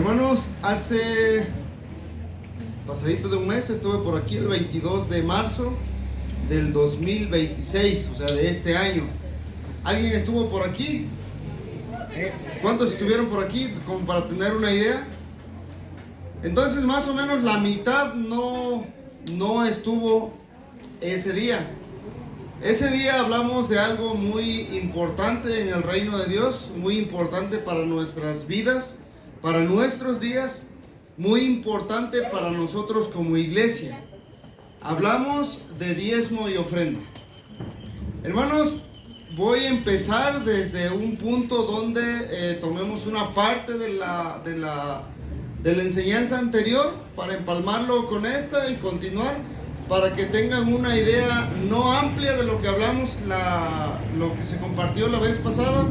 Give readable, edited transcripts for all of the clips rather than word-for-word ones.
Hermanos, hace pasadito de un mes estuve por aquí el 22 de marzo del 2026, o sea, de este año. ¿Alguien estuvo por aquí? ¿Cuántos estuvieron por aquí? Como para tener una idea. Entonces, más o menos la mitad no estuvo ese día. Ese día hablamos de algo muy importante en el reino de Dios, muy importante para nuestras vidas, para nuestros días, muy importante para nosotros como iglesia. Hablamos de diezmo y ofrenda. Hermanos, voy a empezar desde un punto donde tomemos una parte de la enseñanza anterior para empalmarlo con esta y continuar, para que tengan una idea no amplia de lo que hablamos, lo que se compartió la vez pasada,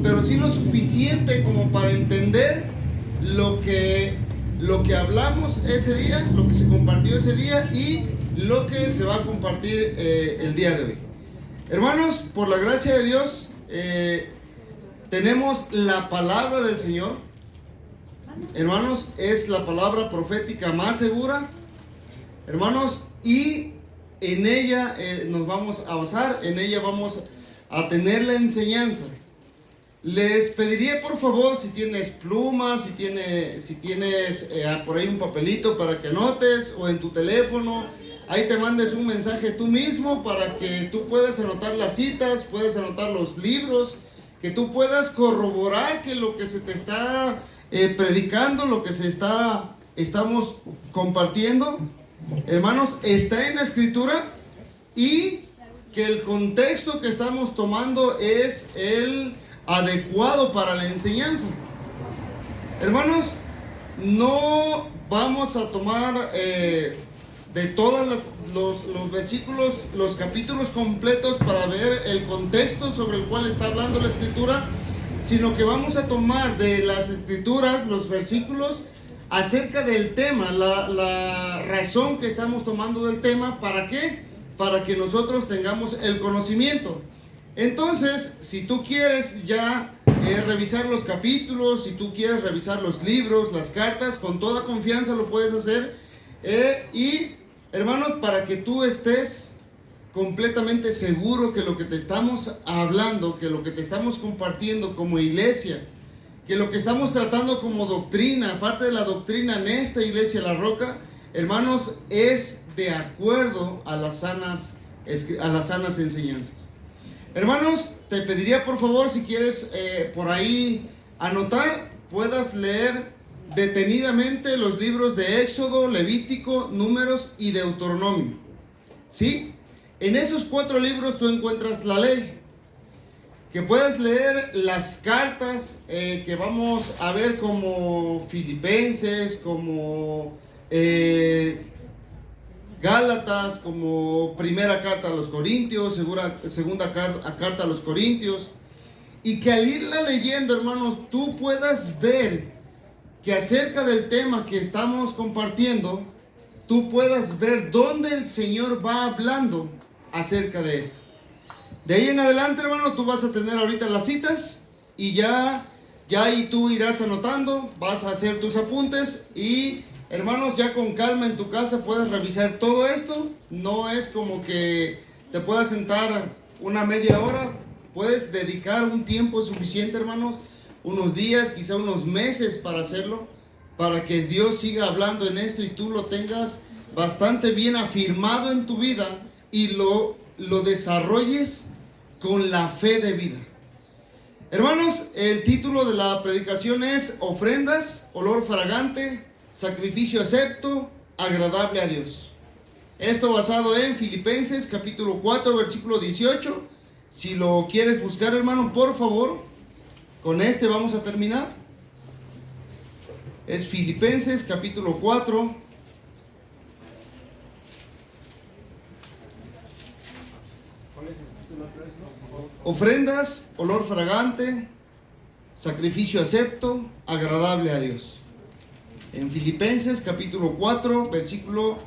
pero sí lo suficiente como para entender lo que hablamos ese día, lo que se compartió ese día y lo que se va a compartir el día de hoy. Hermanos, por la gracia de Dios, tenemos la palabra del Señor. Hermanos, es la palabra profética más segura. Hermanos, y en ella nos vamos a basar, en ella vamos a tener la enseñanza. Les pediría por favor, si tienes plumas, si tienes por ahí un papelito para que anotes, o en tu teléfono, ahí te mandes un mensaje tú mismo para que tú puedas anotar las citas, puedas anotar los libros, que tú puedas corroborar que lo que se te está predicando, lo que estamos compartiendo, hermanos, está en la Escritura, y que el contexto que estamos tomando es el adecuado para la enseñanza. Hermanos, no vamos a tomar de todos los versículos, los capítulos completos para ver el contexto sobre el cual está hablando la Escritura, sino que vamos a tomar de las Escrituras los versículos acerca del tema, la razón que estamos tomando del tema. ¿Para qué? Para que nosotros tengamos el conocimiento. Entonces, si tú quieres ya revisar los capítulos, si tú quieres revisar los libros, las cartas, con toda confianza lo puedes hacer. Y hermanos, para que tú estés completamente seguro que lo que te estamos hablando, que lo que te estamos compartiendo como iglesia, que lo que estamos tratando como doctrina, parte de la doctrina en esta iglesia La Roca, hermanos, es de acuerdo a las sanas enseñanzas. Hermanos, te pediría por favor, si quieres por ahí anotar, puedas leer detenidamente los libros de Éxodo, Levítico, Números y Deuteronomio. ¿Sí? En esos 4 libros tú encuentras la ley. Que puedas leer las cartas que vamos a ver, como Filipenses, como Gálatas, como primera carta a los Corintios, segunda carta a los Corintios, y que al irla leyendo, hermanos, tú puedas ver que acerca del tema que estamos compartiendo, tú puedas ver dónde el Señor va hablando acerca de esto. De ahí en adelante, hermano, tú vas a tener ahorita las citas, y ya ahí tú irás anotando, vas a hacer tus apuntes, y hermanos, ya con calma en tu casa puedes revisar todo esto. No es como que te puedas sentar una media hora, puedes dedicar un tiempo suficiente, hermanos, unos días, quizá unos meses para hacerlo, para que Dios siga hablando en esto y tú lo tengas bastante bien afirmado en tu vida y lo desarrolles con la fe de vida. Hermanos, el título de la predicación es Ofrendas, olor fragante, sacrificio acepto, agradable a Dios. Esto basado en Filipenses capítulo 4 versículo 18. Si lo quieres buscar, hermano, por favor, con este vamos a terminar. Es Filipenses capítulo 4 ofrendas, olor fragante, sacrificio acepto, agradable a Dios. En Filipenses capítulo 4 versículo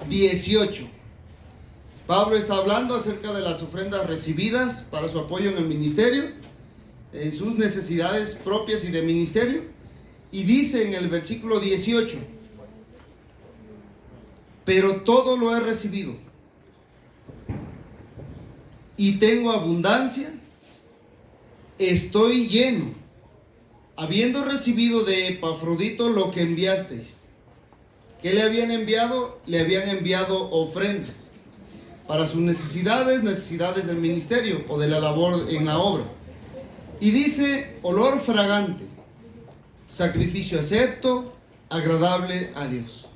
18, Pablo está hablando acerca de las ofrendas recibidas para su apoyo en el ministerio, en sus necesidades propias y de ministerio. Y dice en el versículo 18: pero todo lo he recibido y tengo abundancia, estoy lleno, habiendo recibido de Epafrodito lo que enviasteis. ¿Qué le habían enviado? Le habían enviado ofrendas para sus necesidades del ministerio o de la labor en la obra. Y dice: olor fragante, sacrificio acepto, agradable a Dios.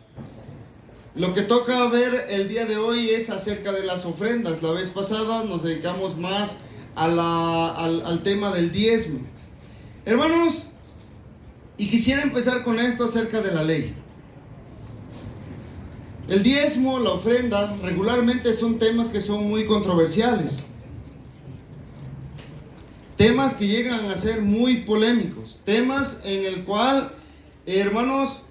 Lo que toca ver el día de hoy es acerca de las ofrendas. La vez pasada nos dedicamos más al tema del diezmo. Hermanos, y quisiera empezar con esto acerca de la ley. El diezmo, la ofrenda, regularmente son temas que son muy controversiales. Temas que llegan a ser muy polémicos. Temas en el cual, hermanos,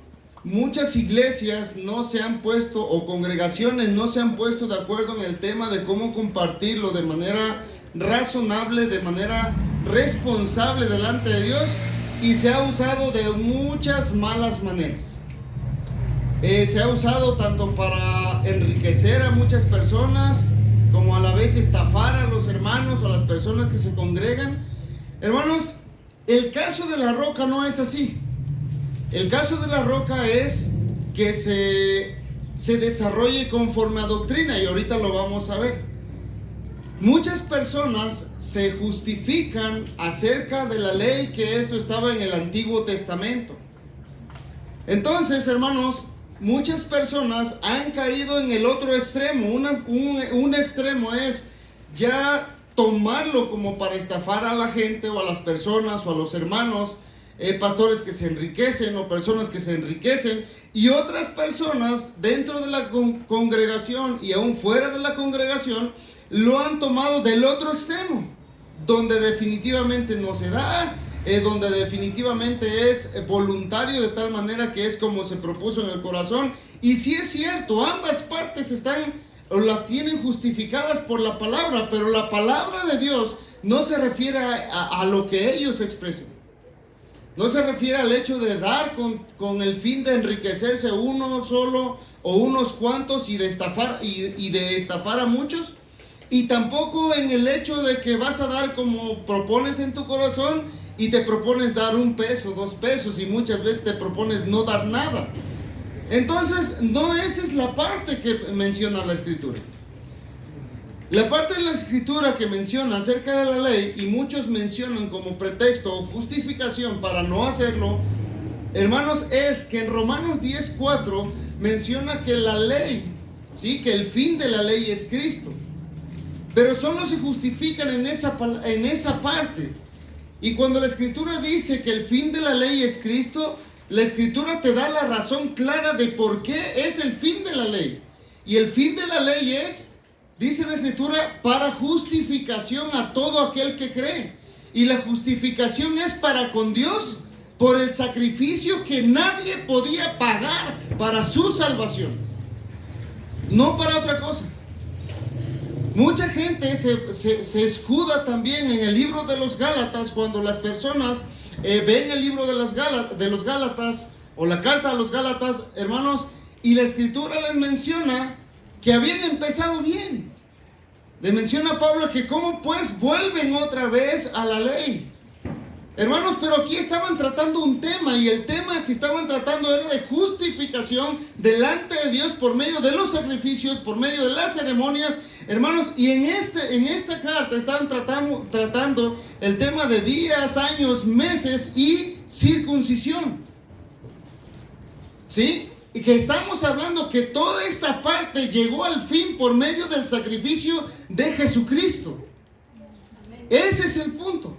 muchas iglesias no se han puesto, o congregaciones no se han puesto de acuerdo en el tema de cómo compartirlo de manera razonable, de manera responsable delante de Dios, y se ha usado de muchas malas maneras. Se ha usado tanto para enriquecer a muchas personas, como a la vez estafar a los hermanos o a las personas que se congregan. Hermanos, el caso de la roca no es así. El caso de la roca es que se desarrolle conforme a doctrina, y ahorita lo vamos a ver. Muchas personas se justifican acerca de la ley que esto estaba en el Antiguo Testamento. Entonces, hermanos, muchas personas han caído en el otro extremo. Un extremo es ya tomarlo como para estafar a la gente o a las personas o a los hermanos, pastores que se enriquecen o personas que se enriquecen, y otras personas dentro de la congregación y aún fuera de la congregación lo han tomado del otro extremo, donde definitivamente no se da, donde definitivamente es voluntario, de tal manera que es como se propuso en el corazón. Y sí es cierto, ambas partes están o las tienen justificadas por la palabra, pero la palabra de Dios no se refiere a lo que ellos expresan. No se refiere al hecho de dar con el fin de enriquecerse uno solo o unos cuantos y de estafar a muchos. Y tampoco en el hecho de que vas a dar como propones en tu corazón y te propones dar 1 peso, 2 pesos, y muchas veces te propones no dar nada. Entonces, no esa es la parte que menciona la Escritura. La parte de la Escritura que menciona acerca de la ley, y muchos mencionan como pretexto o justificación para no hacerlo, hermanos, es que en Romanos 10:4 menciona que la ley, ¿sí?, que el fin de la ley es Cristo. Pero solo se justifican en esa parte. Y cuando la Escritura dice que el fin de la ley es Cristo, la Escritura te da la razón clara de por qué es el fin de la ley. Y el fin de la ley es, dice la Escritura, para justificación a todo aquel que cree. Y la justificación es para con Dios por el sacrificio que nadie podía pagar para su salvación. No para otra cosa. Mucha gente se escuda también en el libro de los Gálatas, cuando las personas ven el libro de los Gálatas o la carta a los Gálatas, hermanos, y la Escritura les menciona que habían empezado bien. Le menciona a Pablo que cómo pues vuelven otra vez a la ley. Hermanos, pero aquí estaban tratando un tema, y el tema que estaban tratando era de justificación delante de Dios por medio de los sacrificios, por medio de las ceremonias, hermanos. Y en esta carta estaban tratando el tema de días, años, meses y circuncisión. ¿Sí? Y que estamos hablando que toda esta parte llegó al fin por medio del sacrificio de Jesucristo. Ese es el punto.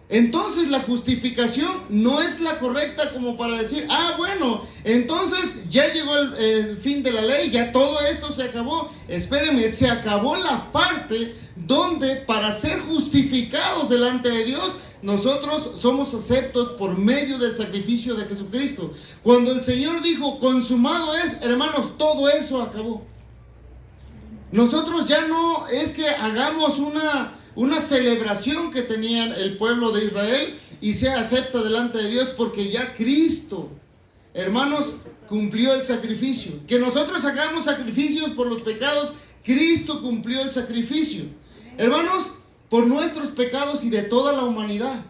Entonces la justificación no es la correcta como para decir, bueno, entonces ya llegó el fin de la ley, ya todo esto se acabó. Espéreme, se acabó la parte donde para ser justificados delante de Dios, nosotros somos aceptos por medio del sacrificio de Jesucristo. Cuando el Señor dijo, consumado es, hermanos, todo eso acabó. Nosotros ya no es que hagamos una celebración que tenían el pueblo de Israel y sea acepta delante de Dios porque ya Cristo, hermanos, cumplió el sacrificio. Que nosotros hagamos sacrificios por los pecados, Cristo cumplió el sacrificio, hermanos, por nuestros pecados y de toda la humanidad.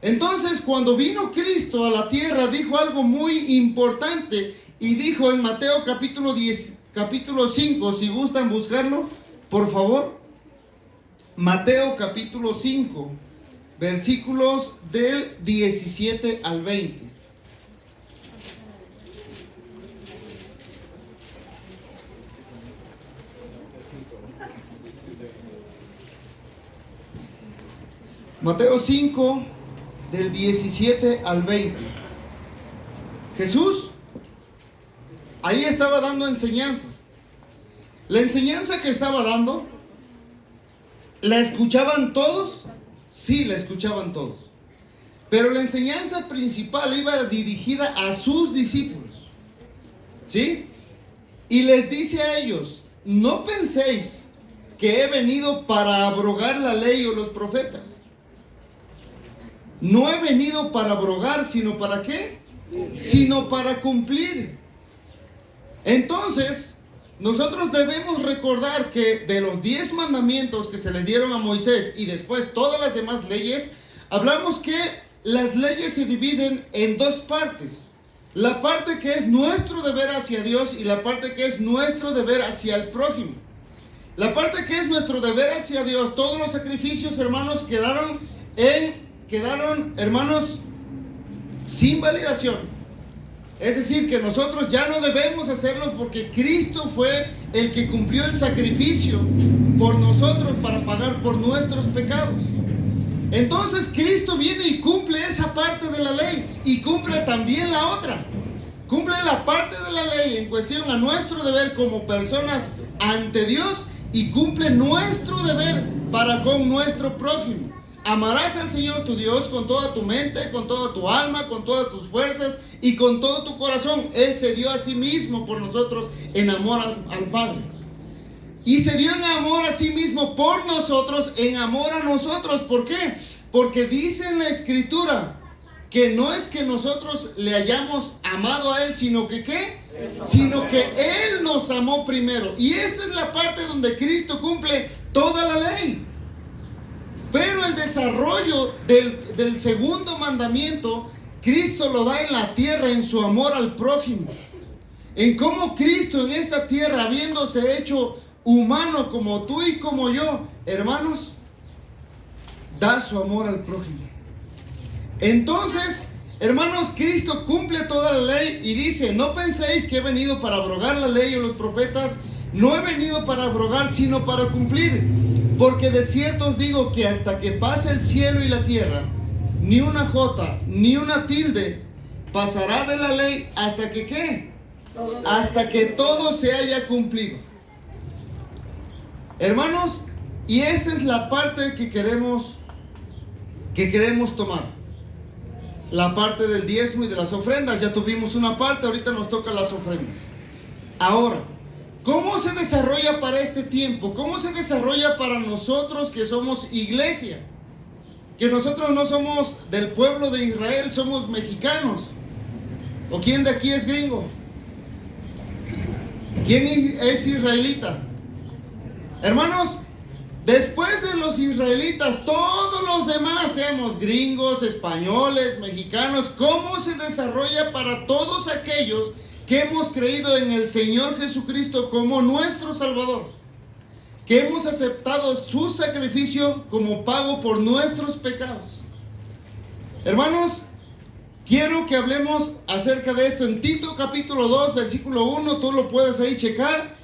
Entonces, cuando vino Cristo a la tierra, dijo algo muy importante y dijo en Mateo capítulo 5, si gustan buscarlo, por favor. Mateo capítulo 5, versículos del 17 al 20. Mateo 5, del 17 al 20. Jesús ahí estaba dando enseñanza. La enseñanza que estaba dando, ¿la escuchaban todos? Sí, la escuchaban todos. Pero la enseñanza principal iba dirigida a sus discípulos. ¿Sí? Y les dice a ellos, no penséis que he venido para abrogar la ley o los profetas. No he venido para abrogar, sino ¿para qué? Sino para cumplir. Entonces, nosotros debemos recordar que de los 10 mandamientos que se les dieron a Moisés y después todas las demás leyes, hablamos que las leyes se dividen en dos partes. La parte que es nuestro deber hacia Dios y la parte que es nuestro deber hacia el prójimo. La parte que es nuestro deber hacia Dios, todos los sacrificios, hermanos, quedaron, hermanos, sin validación. Es decir, que nosotros ya no debemos hacerlo porque Cristo fue el que cumplió el sacrificio por nosotros para pagar por nuestros pecados. Entonces Cristo viene y cumple esa parte de la ley y cumple también la otra. Cumple la parte de la ley en cuestión a nuestro deber como personas ante Dios y cumple nuestro deber para con nuestro prójimo. Amarás al Señor tu Dios con toda tu mente, con toda tu alma, con todas tus fuerzas y con todo tu corazón. Él se dio a sí mismo por nosotros en amor al Padre. Y se dio en amor a sí mismo por nosotros, en amor a nosotros. ¿Por qué? Porque dice en la Escritura que no es que nosotros le hayamos amado a Él, sino que ¿qué? Sino que Él nos amó primero. Y esa es la parte donde Cristo cumple toda la ley. Pero el desarrollo del segundo mandamiento, Cristo lo da en la tierra en su amor al prójimo. En cómo Cristo en esta tierra, habiéndose hecho humano como tú y como yo, hermanos, da su amor al prójimo. Entonces, hermanos, Cristo cumple toda la ley y dice, no penséis que he venido para abrogar la ley o los profetas. No he venido para abrogar, sino para cumplir. Porque de cierto os digo que hasta que pase el cielo y la tierra, ni una jota, ni una tilde pasará de la ley hasta que ¿qué? Hasta que todo se haya cumplido. Hermanos, y esa es la parte que queremos tomar. La parte del diezmo y de las ofrendas. Ya tuvimos una parte, ahorita nos toca las ofrendas. Ahora, ¿cómo se desarrolla para este tiempo? ¿Cómo se desarrolla para nosotros que somos iglesia? Que nosotros no somos del pueblo de Israel, somos mexicanos. ¿O quién de aquí es gringo? ¿Quién es israelita? Hermanos, después de los israelitas, todos los demás somos gringos, españoles, mexicanos. ¿Cómo se desarrolla para todos aquellos que hemos creído en el Señor Jesucristo como nuestro Salvador? Que hemos aceptado su sacrificio como pago por nuestros pecados. Hermanos, quiero que hablemos acerca de esto en Tito capítulo 2, versículo 1, tú lo puedes ahí checar.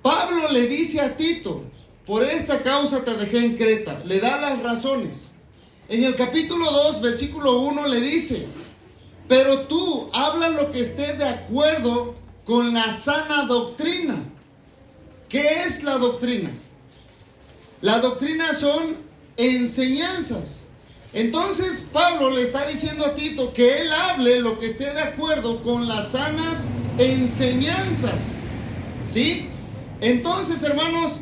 Pablo le dice a Tito, por esta causa te dejé en Creta, le da las razones. En el capítulo 2, versículo 1 le dice, pero tú habla lo que esté de acuerdo con la sana doctrina. ¿Qué es la doctrina? La doctrina son enseñanzas. Entonces Pablo le está diciendo a Tito que él hable lo que esté de acuerdo con las sanas enseñanzas. ¿Sí? Entonces, hermanos,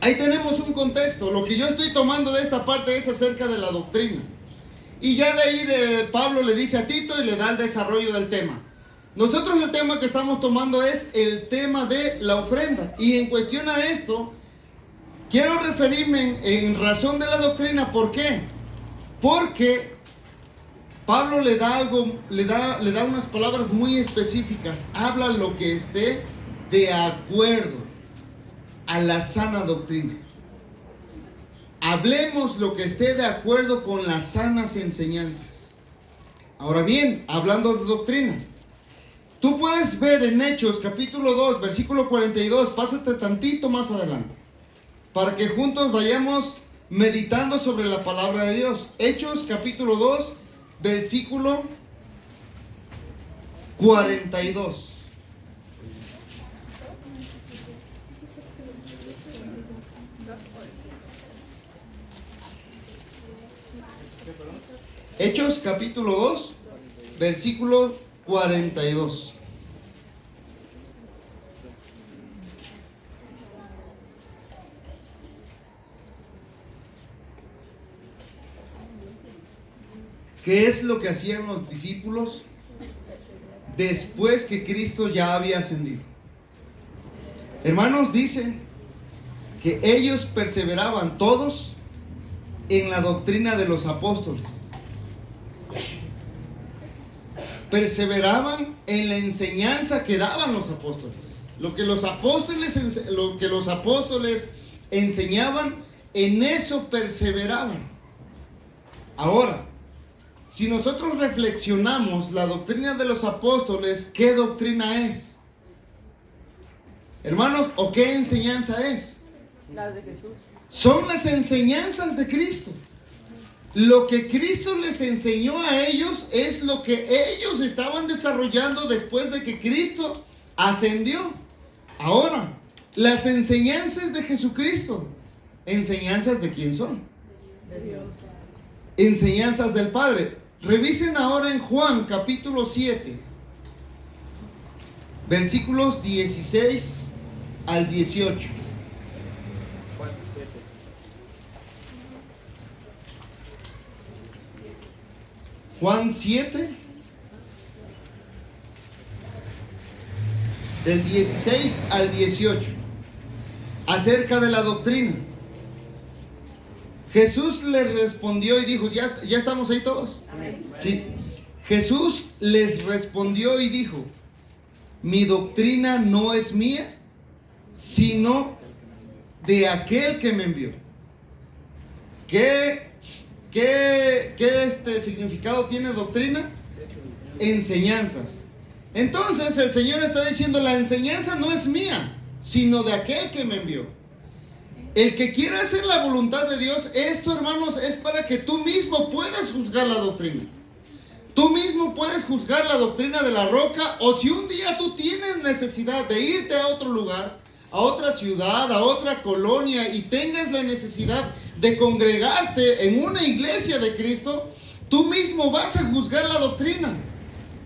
Ahí tenemos un contexto. Lo que yo estoy tomando de esta parte es acerca de la doctrina. Y ya de ahí Pablo le dice a Tito y le da el desarrollo del tema. Nosotros el tema que estamos tomando es el tema de la ofrenda. Y en cuestión a esto, quiero referirme en razón de la doctrina. ¿Por qué? Porque Pablo le da unas palabras muy específicas. Habla lo que esté de acuerdo a la sana doctrina. Hablemos lo que esté de acuerdo con las sanas enseñanzas. Ahora bien, hablando de doctrina, tú puedes ver en Hechos capítulo 2, versículo 42, pásate tantito más adelante, para que juntos vayamos meditando sobre la palabra de Dios. Hechos capítulo 2, versículo 42. Hechos capítulo 2, versículo 42. ¿Qué es lo que hacían los discípulos después que Cristo ya había ascendido? Hermanos, dice que ellos perseveraban todos en la doctrina de los apóstoles. Perseveraban en la enseñanza que daban los apóstoles. Lo que los apóstoles enseñaban, en eso perseveraban. Ahora, si nosotros reflexionamos la doctrina de los apóstoles, ¿qué doctrina es? Hermanos, ¿o qué enseñanza es? La de Jesús. Son las enseñanzas de Cristo. Lo que Cristo les enseñó a ellos es lo que ellos estaban desarrollando después de que Cristo ascendió. Ahora, las enseñanzas de Jesucristo, ¿enseñanzas de quién son? De Dios. Enseñanzas del Padre. Revisen ahora en Juan capítulo 7, versículos 16 al 18. Juan 7, del 16 al 18, acerca de la doctrina. Jesús les respondió y dijo, ¿ya estamos ahí todos? Amén. Sí. Jesús les respondió y dijo, mi doctrina no es mía, sino de aquel que me envió. ¿Qué significado tiene doctrina? Enseñanzas. Entonces el Señor está diciendo, la enseñanza no es mía, sino de aquel que me envió. El que quiera hacer la voluntad de Dios, esto, hermanos, es para que tú mismo puedas juzgar la doctrina. Tú mismo puedes juzgar la doctrina de la roca, o si un día tú tienes necesidad de irte a otro lugar, a otra ciudad, a otra colonia, y tengas la necesidad de congregarte en una iglesia de Cristo, tú mismo vas a juzgar la doctrina.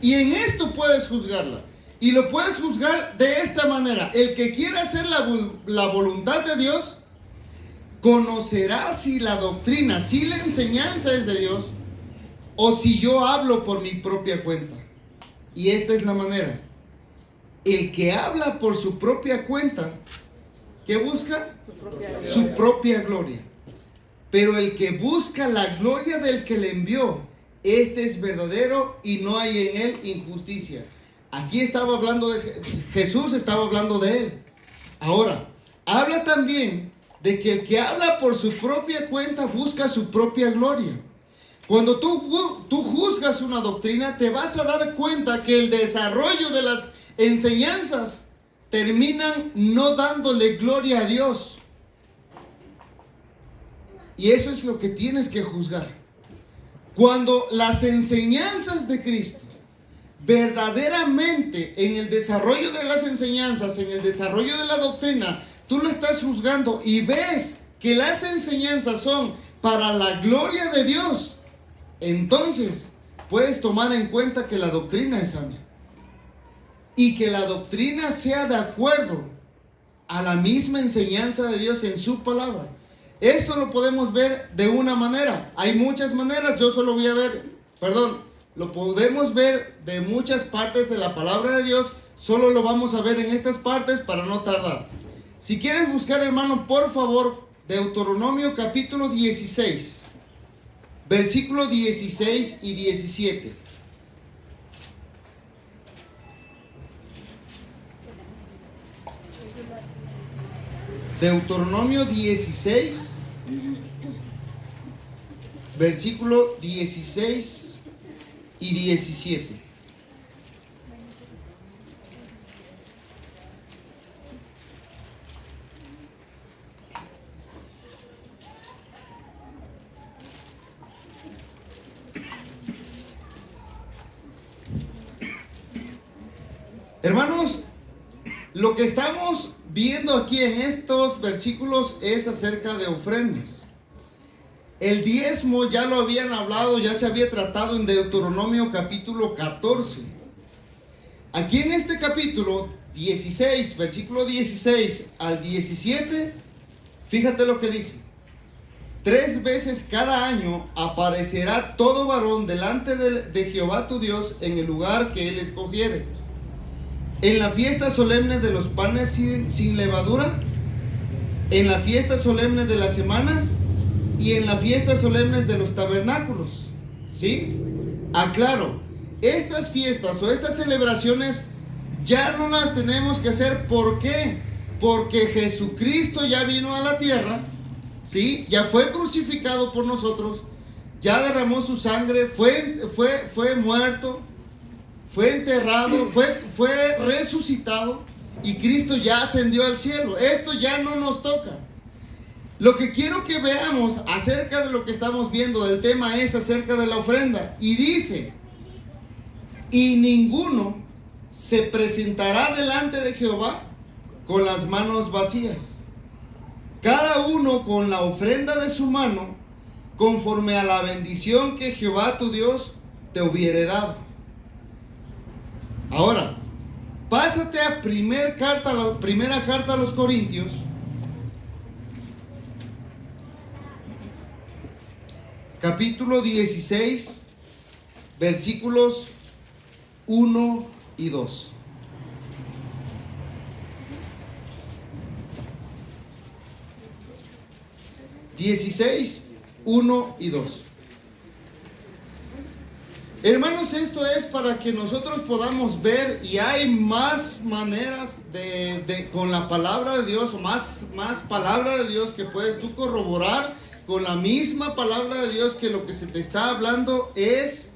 Y en esto puedes juzgarla. Y lo puedes juzgar de esta manera. El que quiera hacer la voluntad de Dios, conocerá si la doctrina, si la enseñanza es de Dios, o si yo hablo por mi propia cuenta. Y esta es la manera. El que habla por su propia cuenta, ¿qué busca? Su propia gloria. Pero el que busca la gloria del que le envió, este es verdadero y no hay en él injusticia. Aquí estaba hablando de Jesús, estaba hablando de él. Ahora, habla también de que el que habla por su propia cuenta busca su propia gloria. Cuando tú juzgas una doctrina, te vas a dar cuenta que el desarrollo de las enseñanzas terminan no dándole gloria a Dios. Y eso es lo que tienes que juzgar. Cuando las enseñanzas de Cristo, verdaderamente en el desarrollo de las enseñanzas, en el desarrollo de la doctrina, tú lo estás juzgando y ves que las enseñanzas son para la gloria de Dios, entonces puedes tomar en cuenta que la doctrina es sana y que la doctrina sea de acuerdo a la misma enseñanza de Dios en su palabra. Esto lo podemos ver de una manera. Hay muchas maneras, yo solo voy a ver, lo podemos ver de muchas partes de la palabra de Dios. Solo lo vamos a ver en estas partes para no tardar. Si quieres buscar, hermano, por favor, Deuteronomio capítulo 16, versículos 16 y 17. Deuteronomio 16, versículo 16 y 17. Hermanos, lo que estamos viendo aquí en estos versículos es acerca de ofrendas. El diezmo ya lo habían hablado, ya se había tratado en Deuteronomio capítulo 14. Aquí en este capítulo 16, versículo 16 al 17, fíjate lo que dice. 3 veces cada año aparecerá todo varón delante de Jehová tu Dios en el lugar que él escogiere. En la fiesta solemne de los panes sin levadura, en la fiesta solemne de las semanas y en la fiesta solemne de los tabernáculos. ¿Sí? Aclaro, estas fiestas o estas celebraciones ya no las tenemos que hacer. ¿Por qué? Porque Jesucristo ya vino a la tierra, ¿sí? Ya fue crucificado por nosotros, ya derramó su sangre, fue muerto, fue enterrado, fue resucitado y Cristo ya ascendió al cielo. Esto ya no nos toca. Lo que quiero que veamos acerca de lo que estamos viendo del tema es acerca de la ofrenda. Y dice, y ninguno se presentará delante de Jehová con las manos vacías. Cada uno con la ofrenda de su mano, conforme a la bendición que Jehová tu Dios te hubiere dado. Ahora, pásate a la primera carta a los Corintios, capítulo 16, versículos 1 y 2. Dieciséis, 1 y 2. Hermanos, esto es para que nosotros podamos ver, y hay más maneras con la palabra de Dios, o más palabra de Dios que puedes tú corroborar con la misma palabra de Dios, que lo que se te está hablando es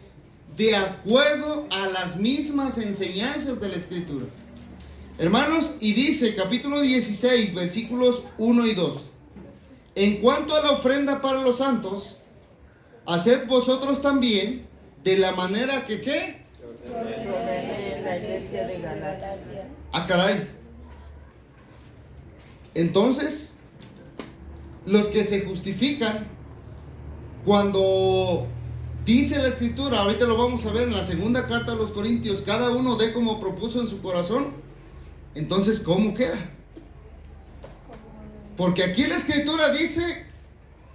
de acuerdo a las mismas enseñanzas de la Escritura. Hermanos, y dice capítulo 16, versículos 1 y 2. En cuanto a la ofrenda para los santos, haced vosotros también de la manera que ¿qué? La iglesia de Galacia. Ah, caray. Entonces, los que se justifican cuando dice la Escritura, ahorita lo vamos a ver en la segunda carta a los Corintios, cada uno dé como propuso en su corazón. Entonces, ¿cómo queda? Porque aquí la Escritura dice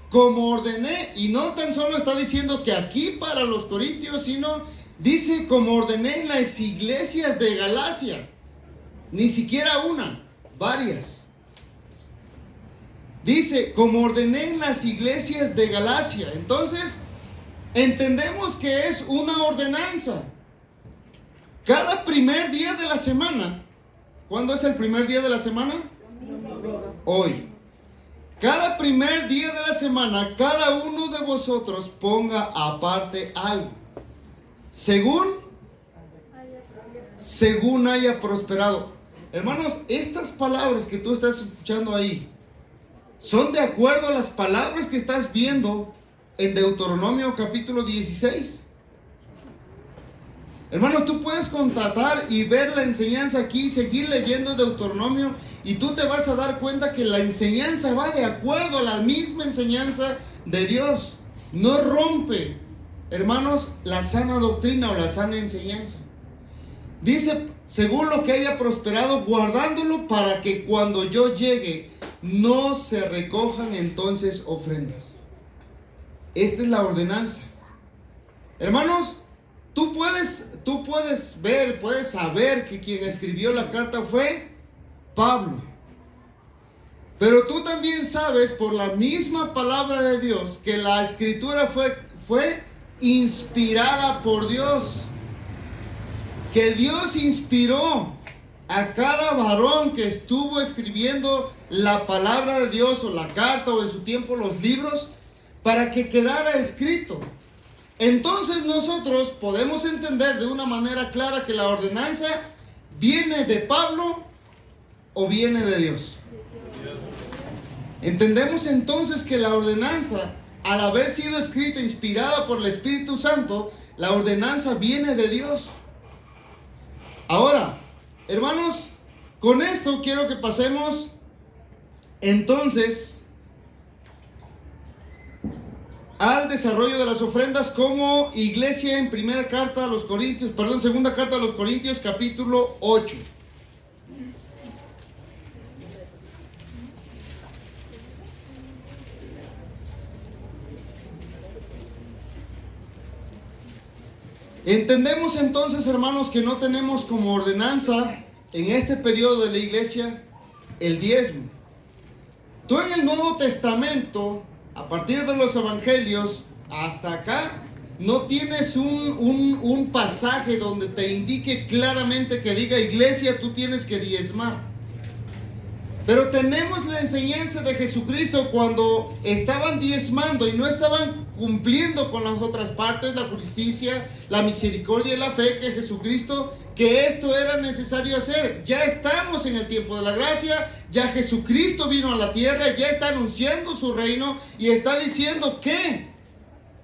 como ordené, y no tan solo está diciendo que aquí para los Corintios, sino dice como ordené en las iglesias de Galacia. Ni siquiera una, varias. Dice como ordené en las iglesias de Galacia. Entonces, entendemos que es una ordenanza. Cada primer día de la semana. ¿Cuándo es el primer día de la semana? Hoy. Cada primer día de la semana, cada uno de vosotros ponga aparte algo, según haya prosperado. Hermanos, estas palabras que tú estás escuchando ahí, ¿son de acuerdo a las palabras que estás viendo en Deuteronomio capítulo 16? Hermanos, tú puedes contratar y ver la enseñanza aquí, seguir leyendo Deuteronomio, y tú te vas a dar cuenta que la enseñanza va de acuerdo a la misma enseñanza de Dios. No rompe, hermanos, la sana doctrina o la sana enseñanza. Dice según lo que haya prosperado, guardándolo para que cuando yo llegue no se recojan entonces ofrendas. Esta es la ordenanza. Hermanos, tú puedes ver, puedes saber que quien escribió la carta fue Pablo. Pero tú también sabes por la misma palabra de Dios que la escritura fue inspirada por Dios. Que Dios inspiró a cada varón que estuvo escribiendo la palabra de Dios o la carta o en su tiempo los libros para que quedara escrito. Entonces nosotros podemos entender de una manera clara que la ordenanza viene de Pablo o viene de Dios. Entendemos entonces que la ordenanza, al haber sido escrita, inspirada por el Espíritu Santo, la ordenanza viene de Dios. Ahora, hermanos, con esto quiero que pasemos entonces al desarrollo de las ofrendas como iglesia en segunda carta a los Corintios capítulo 8. Entendemos entonces, hermanos, que no tenemos como ordenanza en este periodo de la iglesia el diezmo. Tú en el Nuevo Testamento, a partir de los evangelios hasta acá, no tienes un pasaje donde te indique claramente que diga: iglesia, tú tienes que diezmar. Pero tenemos la enseñanza de Jesucristo cuando estaban diezmando y no estaban cumpliendo con las otras partes, la justicia, la misericordia y la fe, que Jesucristo, que esto era necesario hacer. Ya estamos en el tiempo de la gracia, ya Jesucristo vino a la tierra, ya está anunciando su reino y está diciendo que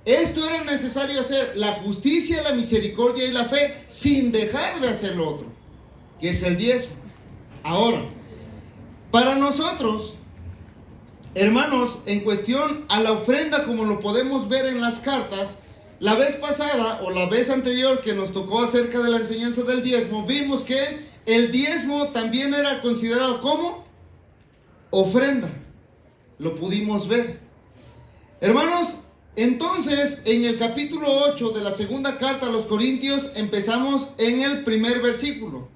esto era necesario hacer, la justicia, la misericordia y la fe, sin dejar de hacer lo otro, que es el diezmo. Ahora, para nosotros, hermanos, en cuestión a la ofrenda, como lo podemos ver en las cartas, la vez pasada o la vez anterior que nos tocó acerca de la enseñanza del diezmo, vimos que el diezmo también era considerado como ofrenda. Lo pudimos ver. Hermanos, entonces en el capítulo 8 de la segunda carta a los Corintios empezamos en el primer versículo.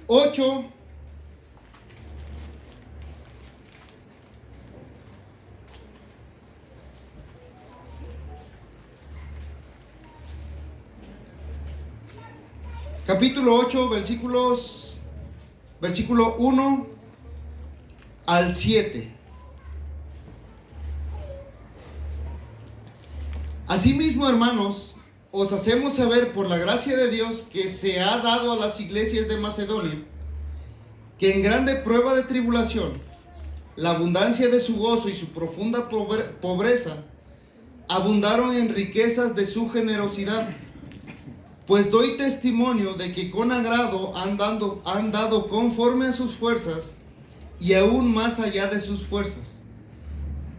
8. Capítulo 8, versículo 1 al 7. Asimismo, hermanos, os hacemos saber por la gracia de Dios que se ha dado a las iglesias de Macedonia, que en grande prueba de tribulación, la abundancia de su gozo y su profunda pobreza, abundaron en riquezas de su generosidad. Pues doy testimonio de que con agrado han dado conforme a sus fuerzas y aún más allá de sus fuerzas,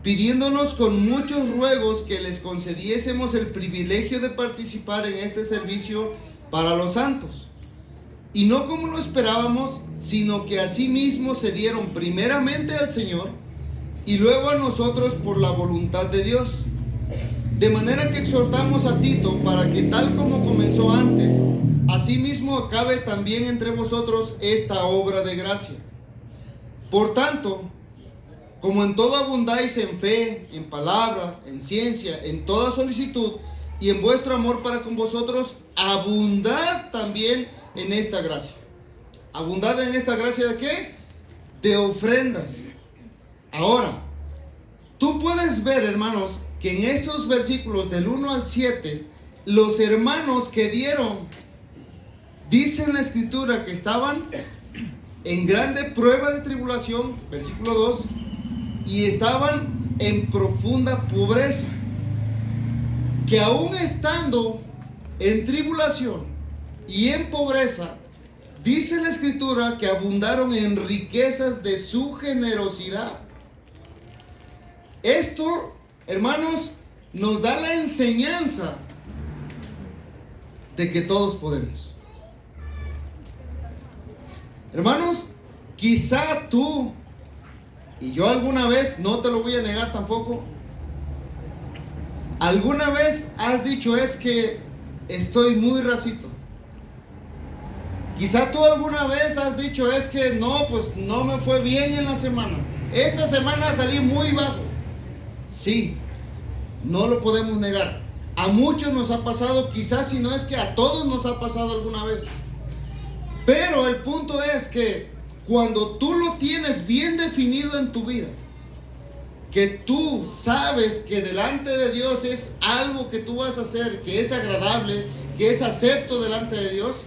pidiéndonos con muchos ruegos que les concediésemos el privilegio de participar en este servicio para los santos. Y no como lo esperábamos, sino que asimismo se dieron primeramente al Señor y luego a nosotros por la voluntad de Dios. De manera que exhortamos a Tito para que tal como comenzó antes, asimismo acabe también entre vosotros esta obra de gracia. Por tanto, como en todo abundáis en fe, en palabra, en ciencia, en toda solicitud y en vuestro amor para con vosotros, abundad también en esta gracia. ¿Abundad en esta gracia de qué? De ofrendas. Ahora, tú puedes ver, hermanos, que en estos versículos del 1 al 7, los hermanos que dieron, dice en la escritura que estaban en grande prueba de tribulación, versículo 2, y estaban en profunda pobreza, que aún estando en tribulación y en pobreza, dice la escritura que abundaron en riquezas de su generosidad. Esto, hermanos, nos da la enseñanza de que todos podemos. Hermanos, quizá tú y yo alguna vez, no te lo voy a negar tampoco, alguna vez has dicho: es que estoy muy racito. Quizá tú alguna vez has dicho: es que no, pues no me fue bien en la semana. Esta semana salí muy bajo. Sí, no lo podemos negar. A muchos nos ha pasado, quizás si no es que a todos nos ha pasado alguna vez. Pero el punto es que cuando tú lo tienes bien definido en tu vida, que tú sabes que delante de Dios es algo que tú vas a hacer, que es agradable, que es acepto delante de Dios,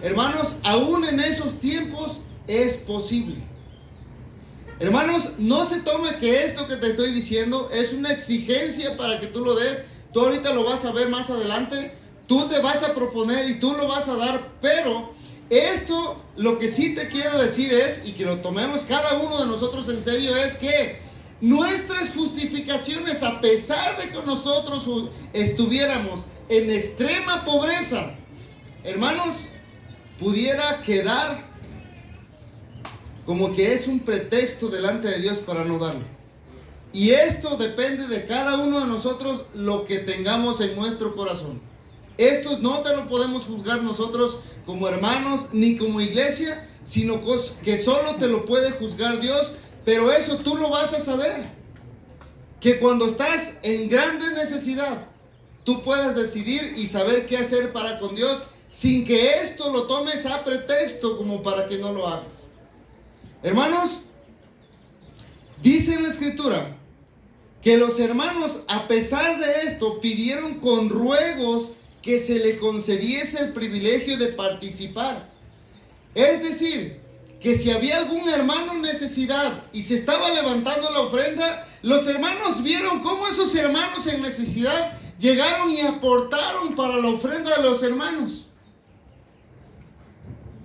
hermanos, aún en esos tiempos es posible. Hermanos, no se tome que esto que te estoy diciendo es una exigencia para que tú lo des. Tú ahorita lo vas a ver más adelante. Tú te vas a proponer y tú lo vas a dar. Pero esto, lo que sí te quiero decir es, y que lo tomemos cada uno de nosotros en serio, es que nuestras justificaciones, a pesar de que nosotros estuviéramos en extrema pobreza, hermanos, pudiera quedar como que es un pretexto delante de Dios para no darlo. Y esto depende de cada uno de nosotros, lo que tengamos en nuestro corazón. Esto no te lo podemos juzgar nosotros como hermanos ni como iglesia, sino que solo te lo puede juzgar Dios. Pero eso tú lo vas a saber, que cuando estás en grande necesidad, tú puedes decidir y saber qué hacer para con Dios, sin que esto lo tomes a pretexto como para que no lo hagas. Hermanos, dice en la Escritura que los hermanos, a pesar de esto, pidieron con ruegos que se le concediese el privilegio de participar. Es decir, que si había algún hermano en necesidad y se estaba levantando la ofrenda, los hermanos vieron cómo esos hermanos en necesidad llegaron y aportaron para la ofrenda de los hermanos.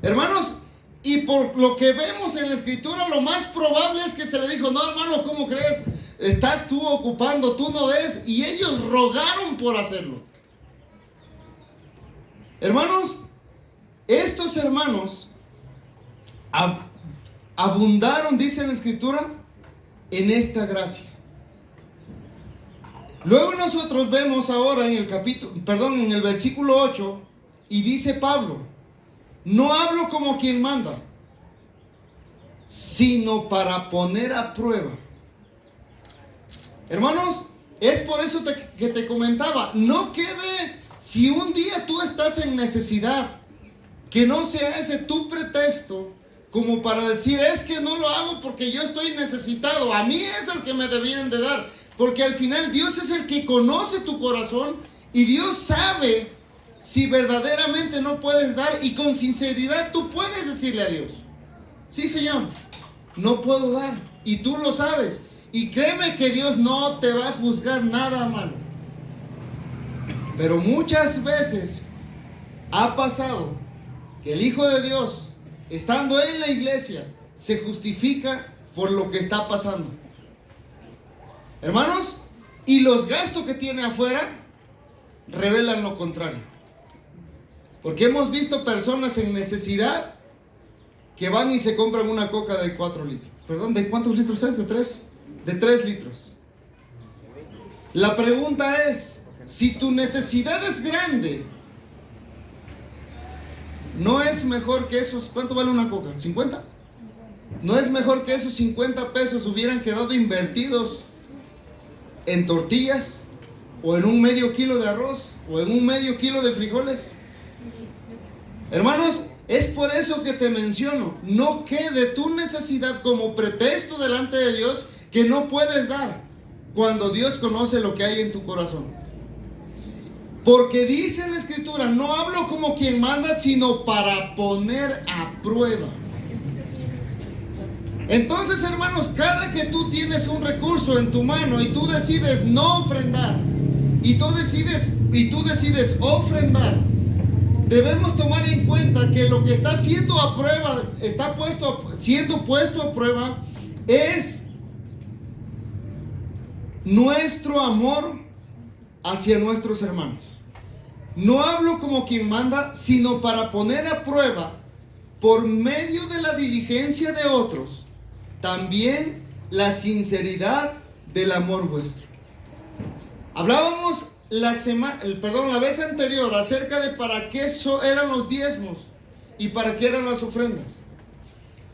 Hermanos, y por lo que vemos en la Escritura, lo más probable es que se le dijo: no, hermano, ¿cómo crees? Estás tú ocupando, tú no des. Y ellos rogaron por hacerlo. Hermanos, estos hermanos abundaron, dice la Escritura, en esta gracia. Luego nosotros vemos ahora en el versículo 8, y dice Pablo: no hablo como quien manda, sino para poner a prueba. Hermanos, es por eso que te comentaba, no quede, si un día tú estás en necesidad, que no sea ese tu pretexto como para decir: es que no lo hago porque yo estoy necesitado, a mí es el que me debieran de dar. Porque al final Dios es el que conoce tu corazón, y Dios sabe si verdaderamente no puedes dar, y con sinceridad tú puedes decirle a Dios: sí, Señor, no puedo dar, y tú lo sabes. Y créeme que Dios no te va a juzgar nada malo. Pero muchas veces ha pasado que el Hijo de Dios, estando en la iglesia, se justifica por lo que está pasando. Hermanos, y los gastos que tiene afuera revelan lo contrario. Porque hemos visto personas en necesidad que van y se compran una coca de 4 litros. Perdón, ¿de cuántos litros es? ¿De 3? De 3 litros. La pregunta es: si tu necesidad es grande, ¿no es mejor que esos? ¿Cuánto vale una coca? ¿50? ¿No es mejor que esos 50 pesos hubieran quedado invertidos en tortillas, o en un medio kilo de arroz, o en un medio kilo de frijoles? Hermanos, es por eso que te menciono: no quede tu necesidad como pretexto delante de Dios que no puedes dar, cuando Dios conoce lo que hay en tu corazón. Porque dice en la Escritura: no hablo como quien manda, sino para poner a prueba. Entonces, hermanos, cada que tú tienes un recurso en tu mano y tú decides no ofrendar, y tú decides ofrendar, debemos tomar en cuenta que lo que está siendo a prueba, siendo puesto a prueba, es nuestro amor hacia nuestros hermanos. No hablo como quien manda, sino para poner a prueba por medio de la diligencia de otros, también la sinceridad del amor vuestro. Hablábamos la vez anterior acerca de para qué eran los diezmos y para qué eran las ofrendas.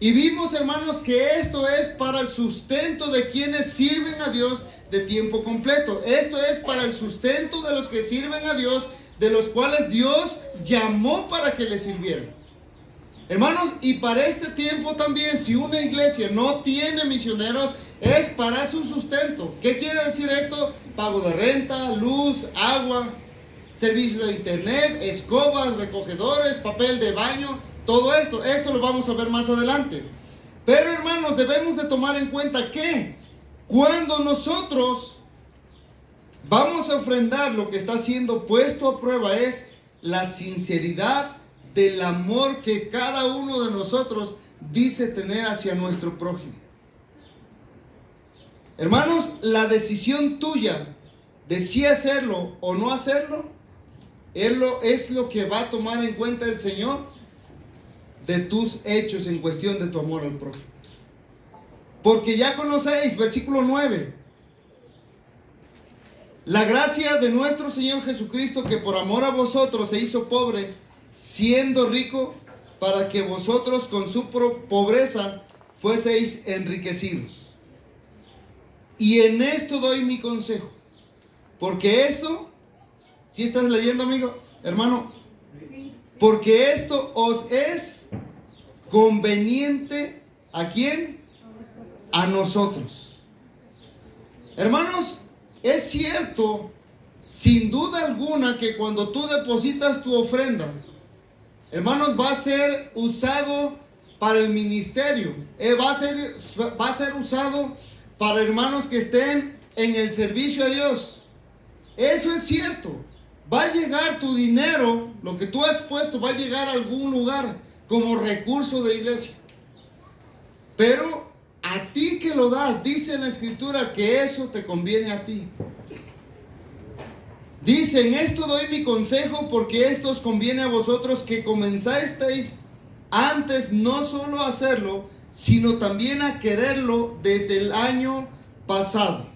Y vimos, hermanos, que esto es para el sustento de quienes sirven a Dios de tiempo completo. Esto es para el sustento de los que sirven a Dios, de los cuales Dios llamó para que le sirvieran. Hermanos, y para este tiempo también, si una iglesia no tiene misioneros, es para su sustento. ¿Qué quiere decir esto? Pago de renta, luz, agua, servicios de internet, escobas, recogedores, papel de baño, todo esto. Esto lo vamos a ver más adelante. Pero, hermanos, debemos de tomar en cuenta que cuando nosotros vamos a ofrendar, lo que está siendo puesto a prueba es la sinceridad del amor que cada uno de nosotros dice tener hacia nuestro prójimo. Hermanos, la decisión tuya de si hacerlo o no hacerlo es lo que va a tomar en cuenta el Señor de tus hechos en cuestión de tu amor al prójimo. Porque ya conocéis, versículo 9, la gracia de nuestro Señor Jesucristo, que por amor a vosotros se hizo pobre, siendo rico, para que vosotros con su pobreza fueseis enriquecidos. Y en esto doy mi consejo, porque esto, ¿sí estás leyendo, amigo, hermano? Sí. Porque esto os es conveniente, ¿a quién? A nosotros. Hermanos, es cierto, sin duda alguna, que cuando tú depositas tu ofrenda, hermanos, va a ser usado para el ministerio. Va a ser usado para hermanos que estén en el servicio a Dios. Eso es cierto. Va a llegar tu dinero, lo que tú has puesto, va a llegar a algún lugar como recurso de iglesia. Pero a ti que lo das, dice en la Escritura que eso te conviene a ti. Dice, en esto doy mi consejo, porque esto os conviene a vosotros, que comenzasteis antes no solo a hacerlo, sino también a quererlo desde el año pasado.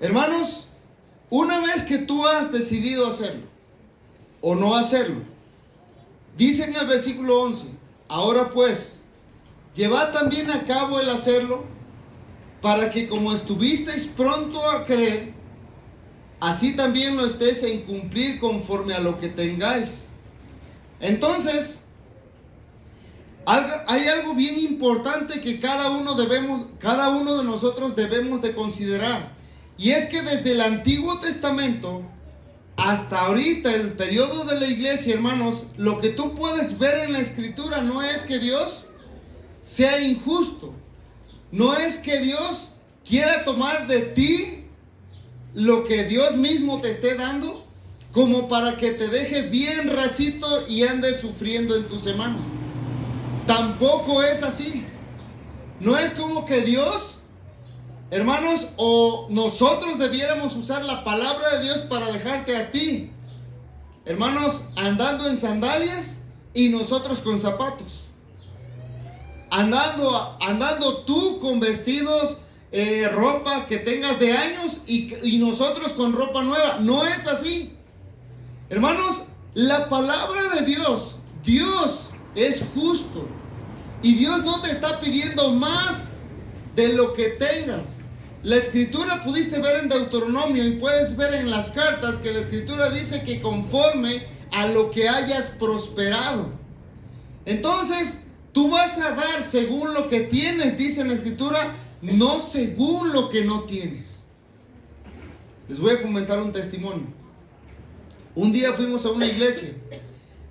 Hermanos, una vez que tú has decidido hacerlo o no hacerlo, dice en el versículo 11, ahora pues, llevad también a cabo el hacerlo, para que como estuvisteis pronto a creer, así también lo estéis en cumplir conforme a lo que tengáis. Entonces, hay algo bien importante que cada uno de nosotros debemos de considerar. Y es que desde el Antiguo Testamento hasta ahorita, el periodo de la iglesia, hermanos, lo que tú puedes ver en la Escritura no es que Dios sea injusto. No es que Dios quiera tomar de ti lo que Dios mismo te esté dando, como para que te deje bien racito y andes sufriendo en tu semana. Tampoco es así. No es como que Dios, hermanos, o nosotros debiéramos usar la palabra de Dios para dejarte a ti, hermanos, andando en sandalias y nosotros con zapatos. Andando tú con vestidos, ropa que tengas de años y nosotros con ropa nueva. No es así. Hermanos, la palabra de Dios, Dios es justo. Y Dios no te está pidiendo más de lo que tengas. La Escritura pudiste ver en Deuteronomio y puedes ver en las cartas que la Escritura dice que conforme a lo que hayas prosperado. Entonces, tú vas a dar según lo que tienes, dice en la Escritura, no según lo que no tienes. Les voy a comentar un testimonio. Un día fuimos a una iglesia.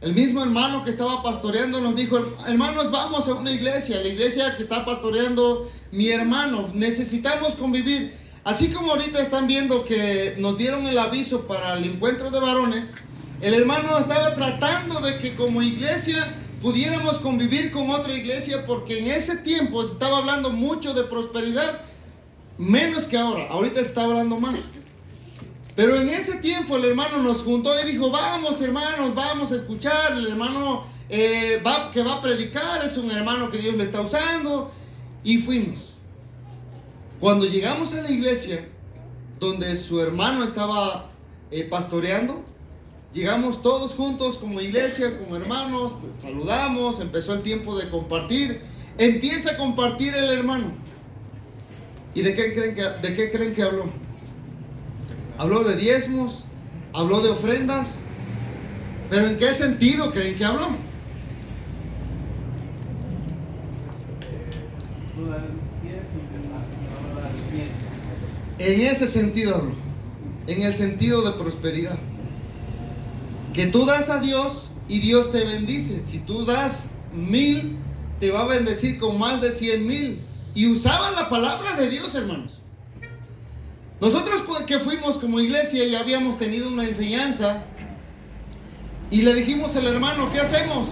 El mismo hermano que estaba pastoreando nos dijo, hermanos, vamos a una iglesia, la iglesia que está pastoreando mi hermano, necesitamos convivir. Así como ahorita están viendo que nos dieron el aviso para el encuentro de varones, el hermano estaba tratando de que como iglesia pudiéramos convivir con otra iglesia, porque en ese tiempo se estaba hablando mucho de prosperidad, menos que ahora. Ahorita se está hablando más. Pero en ese tiempo el hermano nos juntó y dijo, vamos hermanos, vamos a escuchar. El hermano que va a predicar es un hermano que Dios le está usando. Y fuimos. Cuando llegamos a la iglesia donde su hermano estaba pastoreando, llegamos todos juntos como iglesia, como hermanos, saludamos, empezó el tiempo de compartir. Empieza a compartir el hermano. ¿Y de qué creen que habló? Habló de diezmos, habló de ofrendas, pero ¿en qué sentido creen que habló? En ese sentido habló, en el sentido de prosperidad. Que tú das a Dios y Dios te bendice. Si tú das 1,000, te va a bendecir con más de 100,000. Y usaban la palabra de Dios, hermanos. Nosotros que fuimos como iglesia y habíamos tenido una enseñanza y le dijimos al hermano, ¿qué hacemos?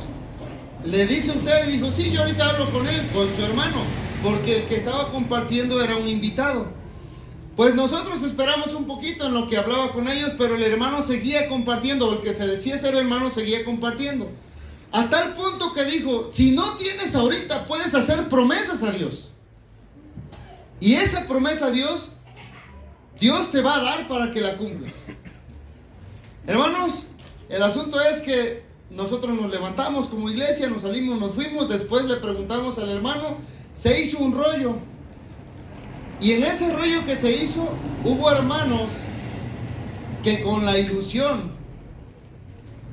Le dice usted, y dijo, sí, yo ahorita hablo con él, con su hermano, porque el que estaba compartiendo era un invitado. Pues nosotros esperamos un poquito en lo que hablaba con ellos, pero el hermano seguía compartiendo, el que se decía ser hermano seguía compartiendo. A tal punto que dijo, si no tienes ahorita, puedes hacer promesas a Dios. Y esa promesa a Dios te va a dar para que la cumplas. Hermanos, el asunto es que nosotros nos levantamos como iglesia, nos salimos, nos fuimos, después le preguntamos al hermano, se hizo un rollo. Y en ese rollo que se hizo, hubo hermanos que con la ilusión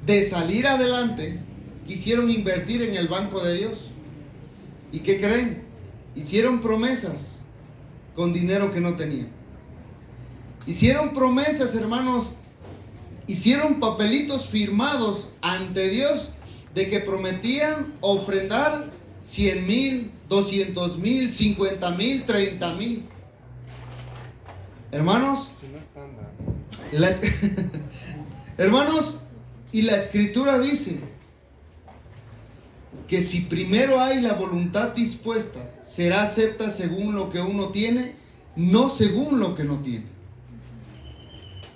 de salir adelante, quisieron invertir en el banco de Dios. ¿Y qué creen? Hicieron promesas con dinero que no tenían. Hicieron promesas, hermanos, hicieron papelitos firmados ante Dios de que prometían ofrendar 100,000, 200,000, 50,000, 30,000. Hermanos, hermanos, y la escritura dice que si primero hay la voluntad dispuesta, será acepta según lo que uno tiene, no según lo que no tiene.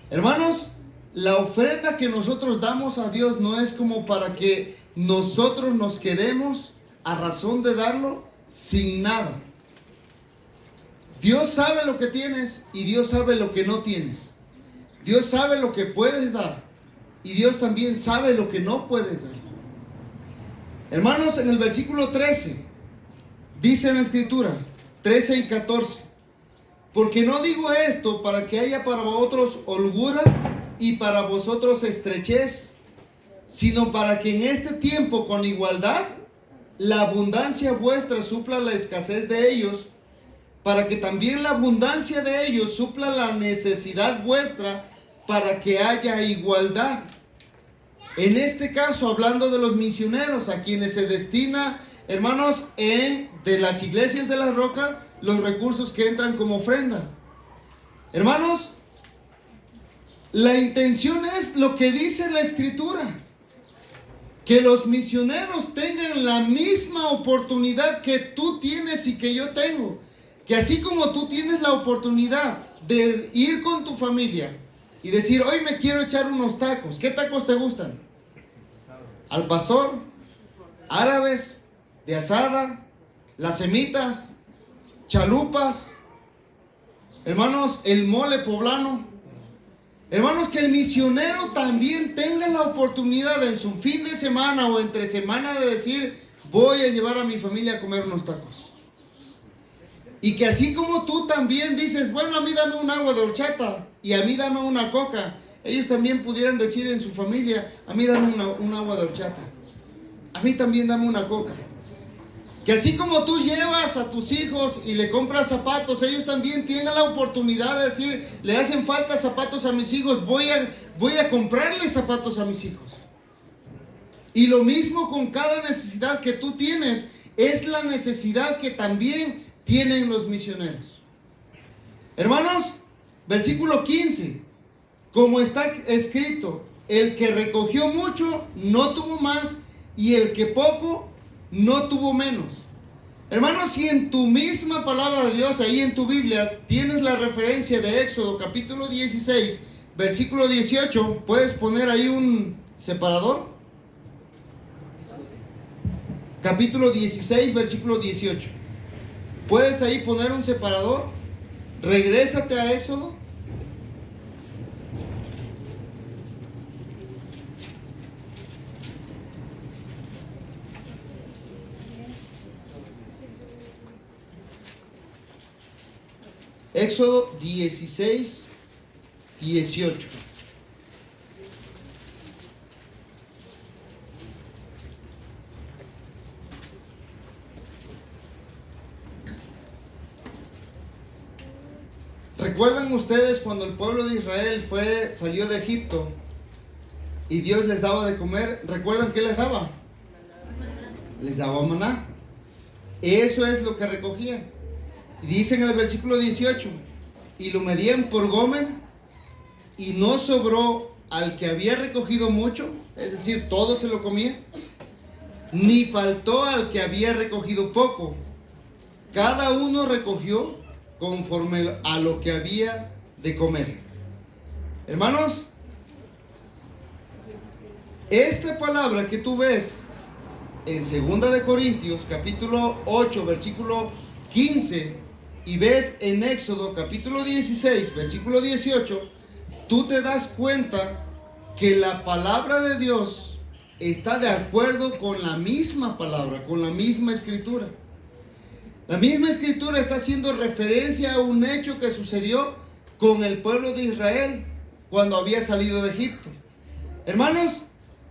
Hermanos, la ofrenda que nosotros damos a Dios no es como para que nosotros nos quedemos a razón de darlo sin nada. Dios sabe lo que tienes y Dios sabe lo que no tienes. Dios sabe lo que puedes dar y Dios también sabe lo que no puedes dar. Hermanos, en el versículo 13 dice en la escritura, 13 y 14, porque no digo esto para que haya para otros holgura y para vosotros estrechez, sino para que en este tiempo con igualdad la abundancia vuestra supla la escasez de ellos, para que también la abundancia de ellos supla la necesidad vuestra, para que haya igualdad. En este caso, hablando de los misioneros, a quienes se destina, hermanos, de las iglesias de la Roca, los recursos que entran como ofrenda. Hermanos, la intención es lo que dice la escritura, que los misioneros tengan la misma oportunidad que tú tienes y que yo tengo. Que así como tú tienes la oportunidad de ir con tu familia y decir, hoy me quiero echar unos tacos. ¿Qué tacos te gustan? Al pastor, árabes, de asada, las semitas, chalupas, hermanos, el mole poblano. Hermanos, que el misionero también tenga la oportunidad en su fin de semana o entre semana de decir, voy a llevar a mi familia a comer unos tacos. Y que así como tú también dices, bueno, a mí dame un agua de horchata y a mí dame una coca, ellos también pudieran decir en su familia, a mí dame un agua de horchata, a mí también dame una coca. Que así como tú llevas a tus hijos y le compras zapatos, ellos también tengan la oportunidad de decir, le hacen falta zapatos a mis hijos, voy a comprarles zapatos a mis hijos. Y lo mismo con cada necesidad que tú tienes, es la necesidad que también tienen los misioneros. Hermanos, versículo 15, como está escrito, el que recogió mucho no tuvo más, y el que poco no tuvo menos. Hermanos, si en tu misma palabra de Dios, ahí en tu Biblia, tienes la referencia de Éxodo capítulo 16, versículo 18. ¿Puedes poner ahí un separador? Capítulo 16, versículo 18. ¿Puedes ahí poner un separador? Regrésate a Éxodo. Éxodo 16, 18. ¿Recuerdan ustedes cuando el pueblo de Israel salió de Egipto y Dios les daba de comer? ¿Recuerdan qué les daba? Les daba maná. Eso es lo que recogían. Y dice en el versículo 18, y lo medían por gomer, y no sobró al que había recogido mucho, es decir, todo se lo comía, ni faltó al que había recogido poco. Cada uno recogió conforme a lo que había de comer. Hermanos, esta palabra que tú ves en 2 de Corintios capítulo 8 versículo 15 y ves en Éxodo capítulo 16 versículo 18, tú te das cuenta que la palabra de Dios está de acuerdo con la misma palabra, con la misma escritura. La misma escritura está haciendo referencia a un hecho que sucedió con el pueblo de Israel cuando había salido de Egipto. Hermanos,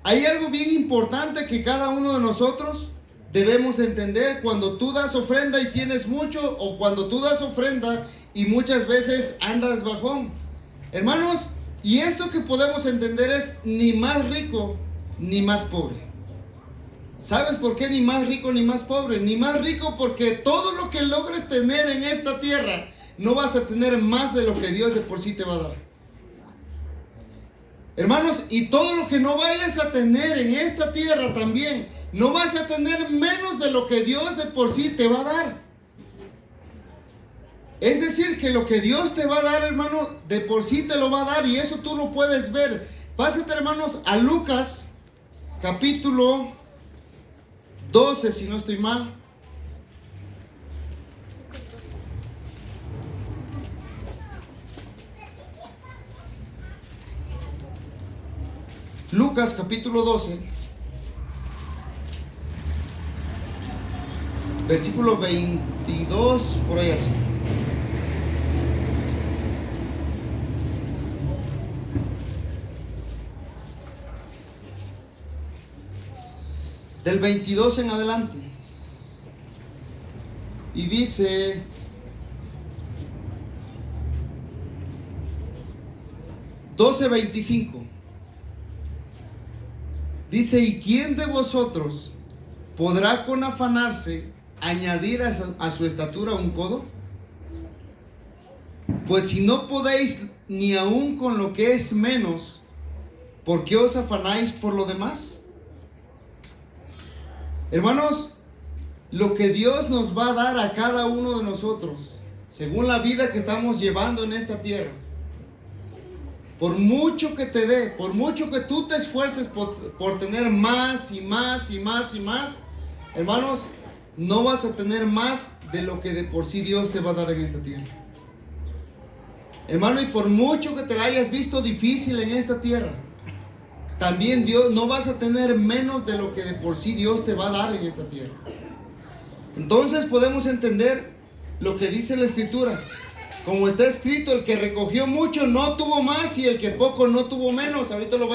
hay algo bien importante que cada uno de nosotros debemos entender cuando tú das ofrenda y tienes mucho, o cuando tú das ofrenda y muchas veces andas bajón. Hermanos, y esto que podemos entender es ni más rico ni más pobre. ¿Sabes por qué ni más rico ni más pobre? Ni más rico porque todo lo que logres tener en esta tierra no vas a tener más de lo que Dios de por sí te va a dar. Hermanos, y todo lo que no vayas a tener en esta tierra también, no vas a tener menos de lo que Dios de por sí te va a dar. Es decir, que lo que Dios te va a dar, hermano, de por sí te lo va a dar, y eso tú lo puedes ver. Pásate, hermanos, a Lucas, capítulo 12, si no estoy mal. Lucas capítulo 12, versículo 22, por ahí así. Del 22 en adelante. Y dice: (12:25) dice: ¿y quién de vosotros podrá con afanarse añadir a su estatura un codo? Pues si no podéis ni aun con lo que es menos, ¿por qué os afanáis por lo demás? Hermanos, lo que Dios nos va a dar a cada uno de nosotros, según la vida que estamos llevando en esta tierra, por mucho que te dé, por mucho que tú te esfuerces por tener más y más y más y más, hermanos, no vas a tener más de lo que de por sí Dios te va a dar en esta tierra. Hermano, y por mucho que te la hayas visto difícil en esta tierra, también Dios, no vas a tener menos de lo que de por sí Dios te va a dar en esta tierra. Entonces podemos entender lo que dice la escritura. Como está escrito, el que recogió mucho no tuvo más, y el que poco no tuvo menos. Ahorita lo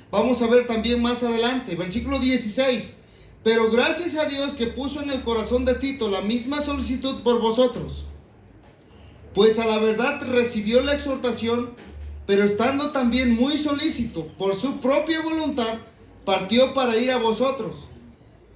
vamos a ver también más adelante. Versículo 16. Pero gracias a Dios que puso en el corazón de Tito la misma solicitud por vosotros. Pues a la verdad recibió la exhortación, pero estando también muy solícito por su propia voluntad, partió para ir a vosotros.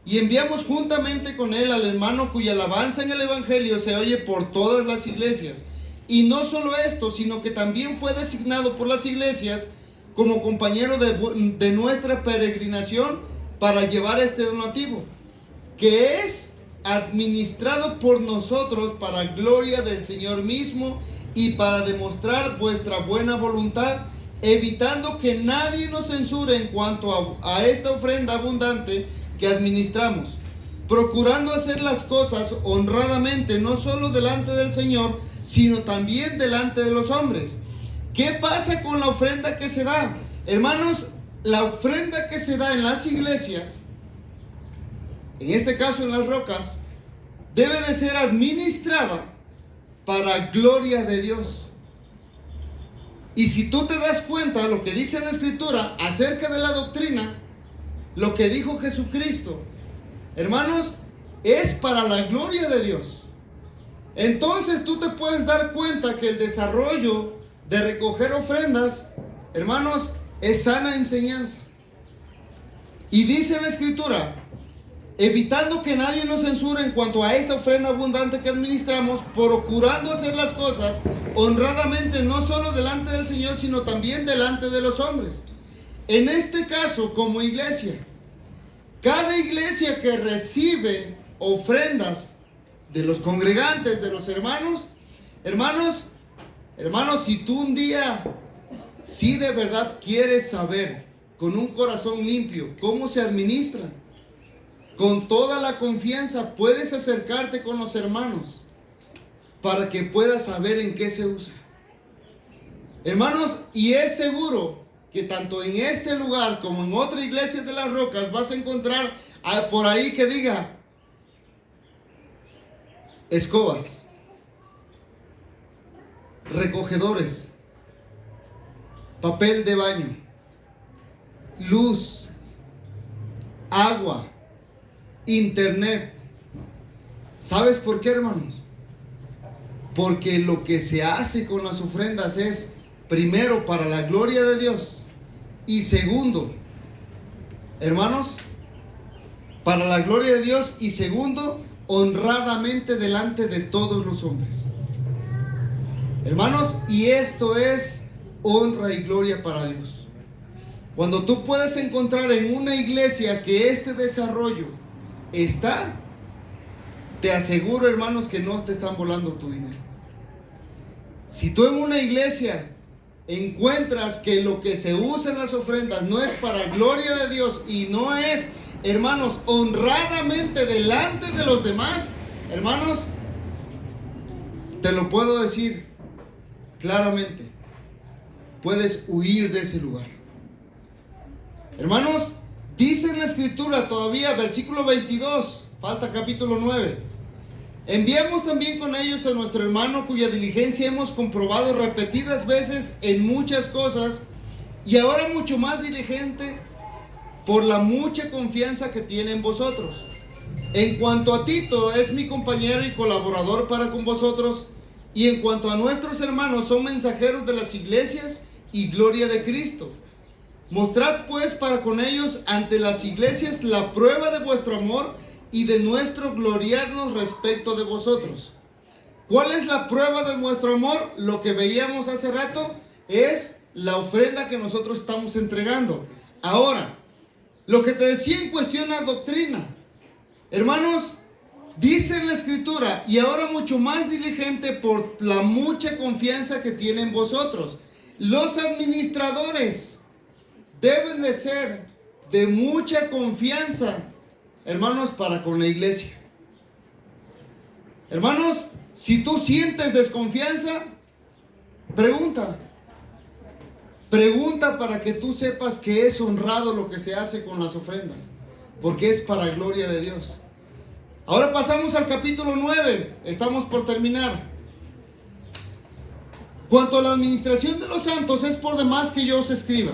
Y enviamos juntamente con él al hermano cuya alabanza en el evangelio se oye por todas las iglesias. Y no solo esto, sino que también fue designado por las iglesias como compañero de nuestra peregrinación para llevar este donativo, que es administrado por nosotros para gloria del Señor mismo, y para demostrar vuestra buena voluntad evitando que nadie nos censure en cuanto a esta ofrenda abundante que administramos, procurando hacer las cosas honradamente, no solo delante del Señor, sino también delante de los hombres. ¿Qué pasa con la ofrenda que se da? Hermanos, la ofrenda que se da en las iglesias, en este caso en las rocas, debe de ser administrada para gloria de Dios. Y si tú te das cuenta de lo que dice la Escritura acerca de la doctrina, lo que dijo Jesucristo, hermanos, es para la gloria de Dios. Entonces tú te puedes dar cuenta que el desarrollo de recoger ofrendas, hermanos, es sana enseñanza. Y dice la Escritura, evitando que nadie nos censure en cuanto a esta ofrenda abundante que administramos, procurando hacer las cosas honradamente, no solo delante del Señor, sino también delante de los hombres. En este caso, como iglesia, cada iglesia que recibe ofrendas de los congregantes, de los hermanos, si tú un día, si de verdad quieres saber con un corazón limpio cómo se administran, con toda la confianza puedes acercarte con los hermanos para que puedas saber en qué se usa. Hermanos, y es seguro que tanto en este lugar como en otra iglesia de las rocas vas a encontrar por ahí que diga escobas, recogedores, papel de baño, luz, agua, internet. ¿Sabes por qué, hermanos? Porque lo que se hace con las ofrendas es, primero, para la gloria de Dios, y segundo, hermanos, para la gloria de Dios, y segundo, honradamente delante de todos los hombres. Hermanos, y esto es honra y gloria para Dios. Cuando tú puedes encontrar en una iglesia que este desarrollo está, te aseguro, hermanos, que no te están volando tu dinero. Si tú en una iglesia encuentras que lo que se usa en las ofrendas no es para gloria de Dios y no es, hermanos, honradamente delante de los demás, hermanos, te lo puedo decir claramente, puedes huir de ese lugar. Hermanos, dice en la Escritura todavía, versículo 22, falta capítulo 9. Enviamos también con ellos a nuestro hermano cuya diligencia hemos comprobado repetidas veces en muchas cosas, y ahora mucho más diligente por la mucha confianza que tiene en vosotros. En cuanto a Tito, es mi compañero y colaborador para con vosotros, y en cuanto a nuestros hermanos, son mensajeros de las iglesias y gloria de Cristo. Mostrad pues para con ellos ante las iglesias la prueba de vuestro amor y de nuestro gloriarnos respecto de vosotros. ¿Cuál es la prueba de nuestro amor? Lo que veíamos hace rato es la ofrenda que nosotros estamos entregando. Ahora, lo que te decía en cuestión a doctrina, hermanos, dice en la Escritura, y ahora mucho más diligente por la mucha confianza que tienen vosotros. Los administradores deben de ser de mucha confianza, hermanos, para con la iglesia. Hermanos, si tú sientes desconfianza, pregunta para que tú sepas que es honrado lo que se hace con las ofrendas, porque es para gloria de Dios. Ahora pasamos al capítulo 9, estamos por terminar. Cuanto a la administración de los santos, es por demás que yo os escriba,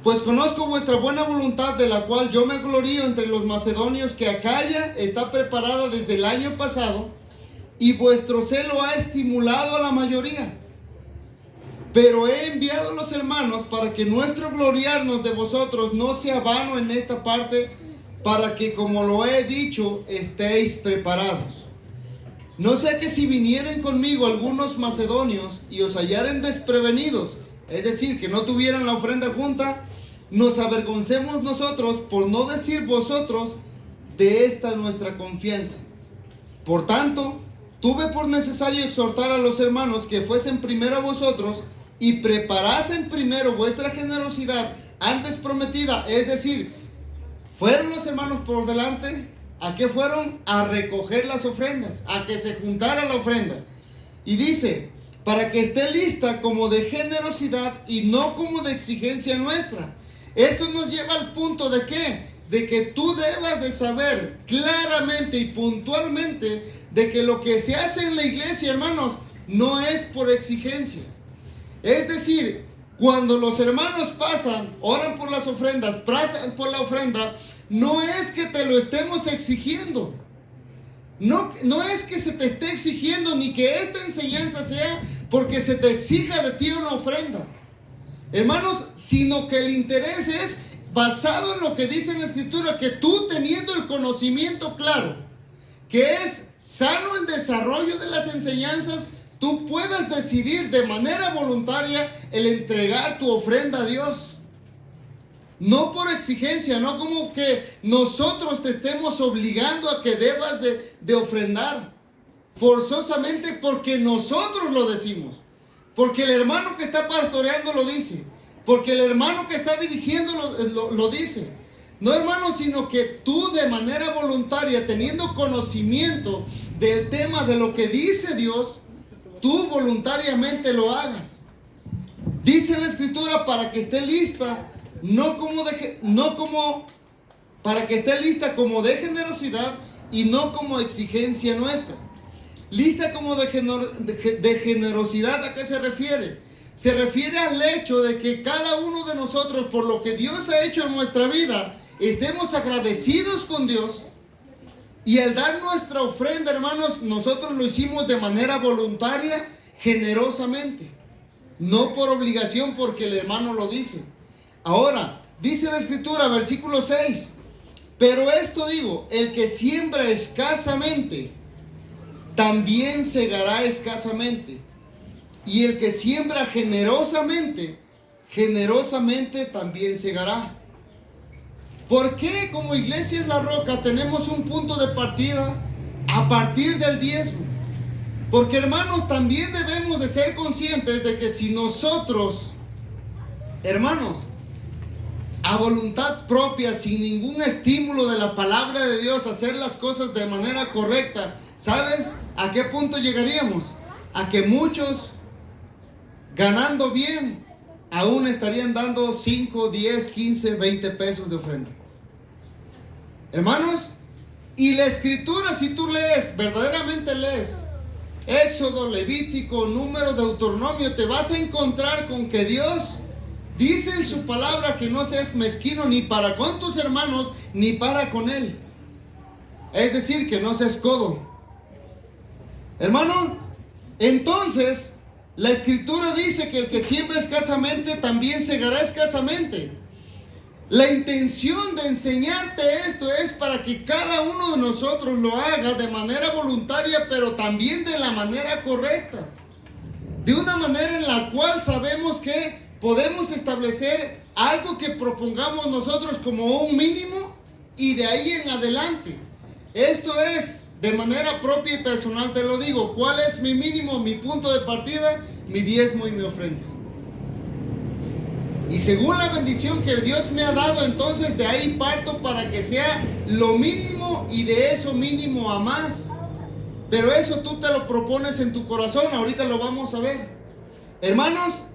pues conozco vuestra buena voluntad, de la cual yo me glorío entre los macedonios, que Acaya está preparada desde el año pasado, y vuestro celo ha estimulado a la mayoría. Pero he enviado a los hermanos para que nuestro gloriarnos de vosotros no sea vano en esta parte, para que, como lo he dicho, estéis preparados. No sea que si vinieren conmigo algunos macedonios y os hallaren desprevenidos, es decir, que no tuvieran la ofrenda junta, nos avergoncemos nosotros, por no decir vosotros, de esta nuestra confianza. Por tanto, tuve por necesario exhortar a los hermanos que fuesen primero a vosotros y preparasen primero vuestra generosidad antes prometida. Es decir, fueron los hermanos por delante. ¿A qué fueron? A recoger las ofrendas, a que se juntara la ofrenda. Y dice, para que esté lista como de generosidad y no como de exigencia nuestra. Esto nos lleva al punto de ¿qué? De que tú debas de saber claramente y puntualmente de que lo que se hace en la iglesia, hermanos, no es por exigencia. Es decir, cuando los hermanos pasan, oran por las ofrendas, pasan por la ofrenda, no es que te lo estemos exigiendo. No es que se te esté exigiendo ni que esta enseñanza sea porque se te exija de ti una ofrenda, hermanos, sino que el interés es basado en lo que dice en la Escritura, que tú teniendo el conocimiento claro, que es sano el desarrollo de las enseñanzas, tú puedas decidir de manera voluntaria el entregar tu ofrenda a Dios. No por exigencia, no como que nosotros te estemos obligando a que debas de ofrendar forzosamente porque nosotros lo decimos, porque el hermano que está pastoreando lo dice, porque el hermano que está dirigiendo lo dice. No, hermano, sino que tú de manera voluntaria, teniendo conocimiento del tema de lo que dice Dios, tú voluntariamente lo hagas. Dice la Escritura para que esté lista, para que esté lista como de generosidad y no como exigencia nuestra. Lista como de generosidad, ¿a qué se refiere? Se refiere al hecho de que cada uno de nosotros, por lo que Dios ha hecho en nuestra vida, estemos agradecidos con Dios. Y al dar nuestra ofrenda, hermanos, nosotros lo hicimos de manera voluntaria, generosamente, no por obligación, porque el hermano lo dice. Ahora, dice la Escritura, versículo 6, pero esto digo, el que siembra escasamente, también segará escasamente. Y el que siembra generosamente, generosamente también segará. ¿Por qué como Iglesia Es la Roca tenemos un punto de partida a partir del diezmo? Porque, hermanos, también debemos de ser conscientes de que si nosotros, hermanos, a voluntad propia, sin ningún estímulo de la palabra de Dios, hacer las cosas de manera correcta, ¿sabes a qué punto llegaríamos? A que muchos, ganando bien, aún estarían dando 5, 10, 15, 20 pesos de ofrenda. Hermanos, y la Escritura, si tú lees, verdaderamente lees Éxodo, Levítico, Número, Deuteronomio, te vas a encontrar con que Dios dice en su palabra que no seas mezquino ni para con tus hermanos ni para con Él. Es decir, que no seas codo. Hermano, entonces la Escritura dice que el que siembra escasamente también segará escasamente. La intención de enseñarte esto es para que cada uno de nosotros lo haga de manera voluntaria, pero también de la manera correcta. De una manera en la cual sabemos que podemos establecer algo que propongamos nosotros como un mínimo y de ahí en adelante. Esto es de manera propia y personal, te lo digo. ¿Cuál es mi mínimo, mi punto de partida? Mi diezmo y mi ofrenda. Y según la bendición que Dios me ha dado, entonces de ahí parto para que sea lo mínimo y de eso mínimo a más. Pero eso tú te lo propones en tu corazón, ahorita lo vamos a ver. Hermanos,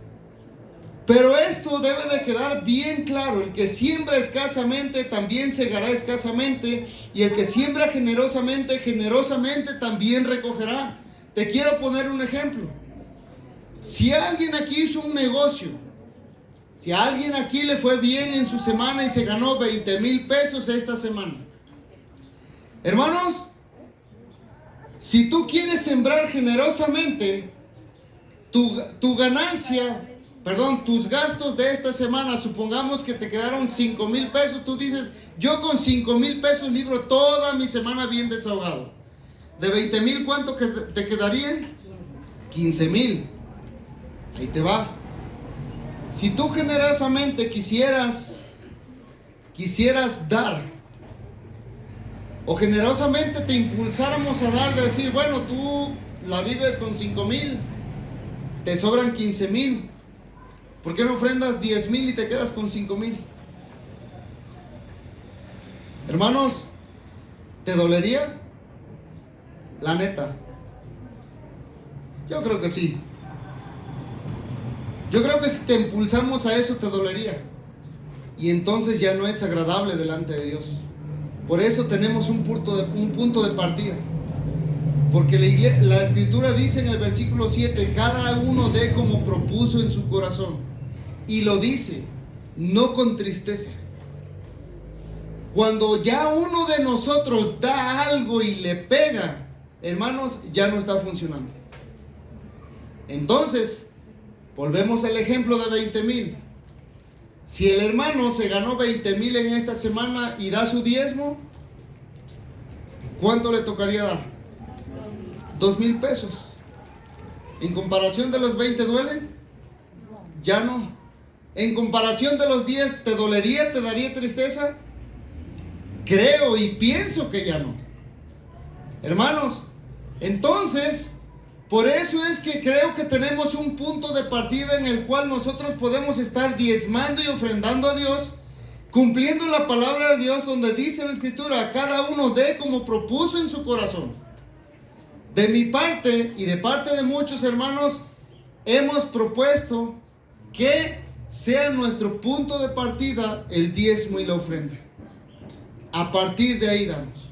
pero esto debe de quedar bien claro. El que siembra escasamente también segará escasamente, y el que siembra generosamente, generosamente también recogerá. Te quiero poner un ejemplo. Si alguien aquí hizo un negocio, si a alguien aquí le fue bien en su semana y se ganó 20,000 pesos esta semana, hermanos, si tú quieres sembrar generosamente, tu ganancia, tus gastos de esta semana, supongamos que te quedaron 5,000 pesos, tú dices, yo con 5,000 pesos libro toda mi semana bien desahogado. De 20,000, ¿cuánto te quedarían? 15,000. Ahí te va. Si tú generosamente quisieras dar, o generosamente te impulsáramos a dar, de decir, bueno, tú la vives con 5,000, te sobran 15,000, ¿Por qué no ofrendas 10,000 y te quedas con 5,000? Hermanos, ¿te dolería? La neta. Yo creo que sí. Yo creo que si te impulsamos a eso te dolería. Y entonces ya no es agradable delante de Dios. Por eso tenemos un punto de partida. Porque la Escritura dice en el versículo 7, cada uno dé como propuso en su corazón. Y lo dice, no con tristeza. Cuando ya uno de nosotros da algo y le pega, hermanos, ya no está funcionando. Entonces, volvemos al ejemplo de 20,000. Si el hermano se ganó 20,000 en esta semana y da su diezmo, ¿cuánto le tocaría dar? 2,000 pesos. ¿En comparación de los 20 duelen? Ya no. ¿En comparación de los 10 te dolería, te daría tristeza? Creo y pienso que ya no. Hermanos, entonces, por eso es que creo que tenemos un punto de partida en el cual nosotros podemos estar diezmando y ofrendando a Dios, cumpliendo la palabra de Dios, donde dice la Escritura, cada uno dé como propuso en su corazón. De mi parte y de parte de muchos hermanos, hemos propuesto que sea nuestro punto de partida el diezmo y la ofrenda. A partir de ahí damos.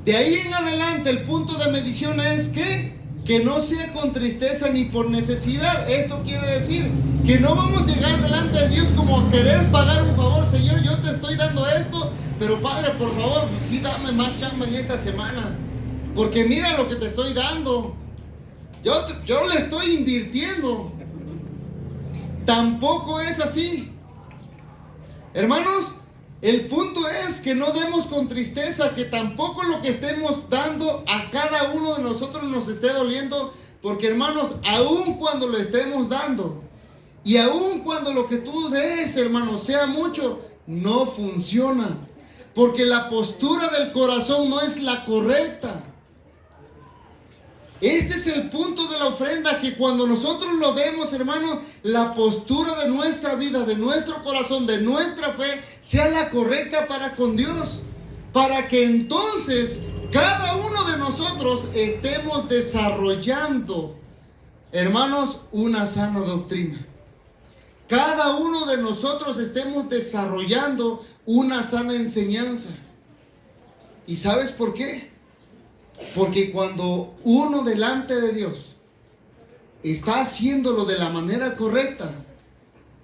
De ahí en adelante el punto de medición es que no sea con tristeza ni por necesidad. Esto quiere decir que no vamos a llegar delante de Dios como a querer pagar un favor. Señor, yo te estoy dando esto, pero Padre, por favor, pues sí, dame más chamba en esta semana, porque mira lo que te estoy dando. Yo le estoy invirtiendo. Tampoco es así. Hermanos, el punto es que no demos con tristeza, que tampoco lo que estemos dando a cada uno de nosotros nos esté doliendo, porque hermanos, aun cuando lo estemos dando y aun cuando lo que tú des, hermanos, sea mucho, no funciona, porque la postura del corazón no es la correcta. Este es el punto de la ofrenda, que cuando nosotros lo demos, hermanos, la postura de nuestra vida, de nuestro corazón, de nuestra fe, sea la correcta para con Dios. Para que entonces cada uno de nosotros estemos desarrollando, hermanos, una sana doctrina. Cada uno de nosotros estemos desarrollando una sana enseñanza. ¿Y sabes por qué? Porque cuando uno delante de Dios está haciéndolo de la manera correcta,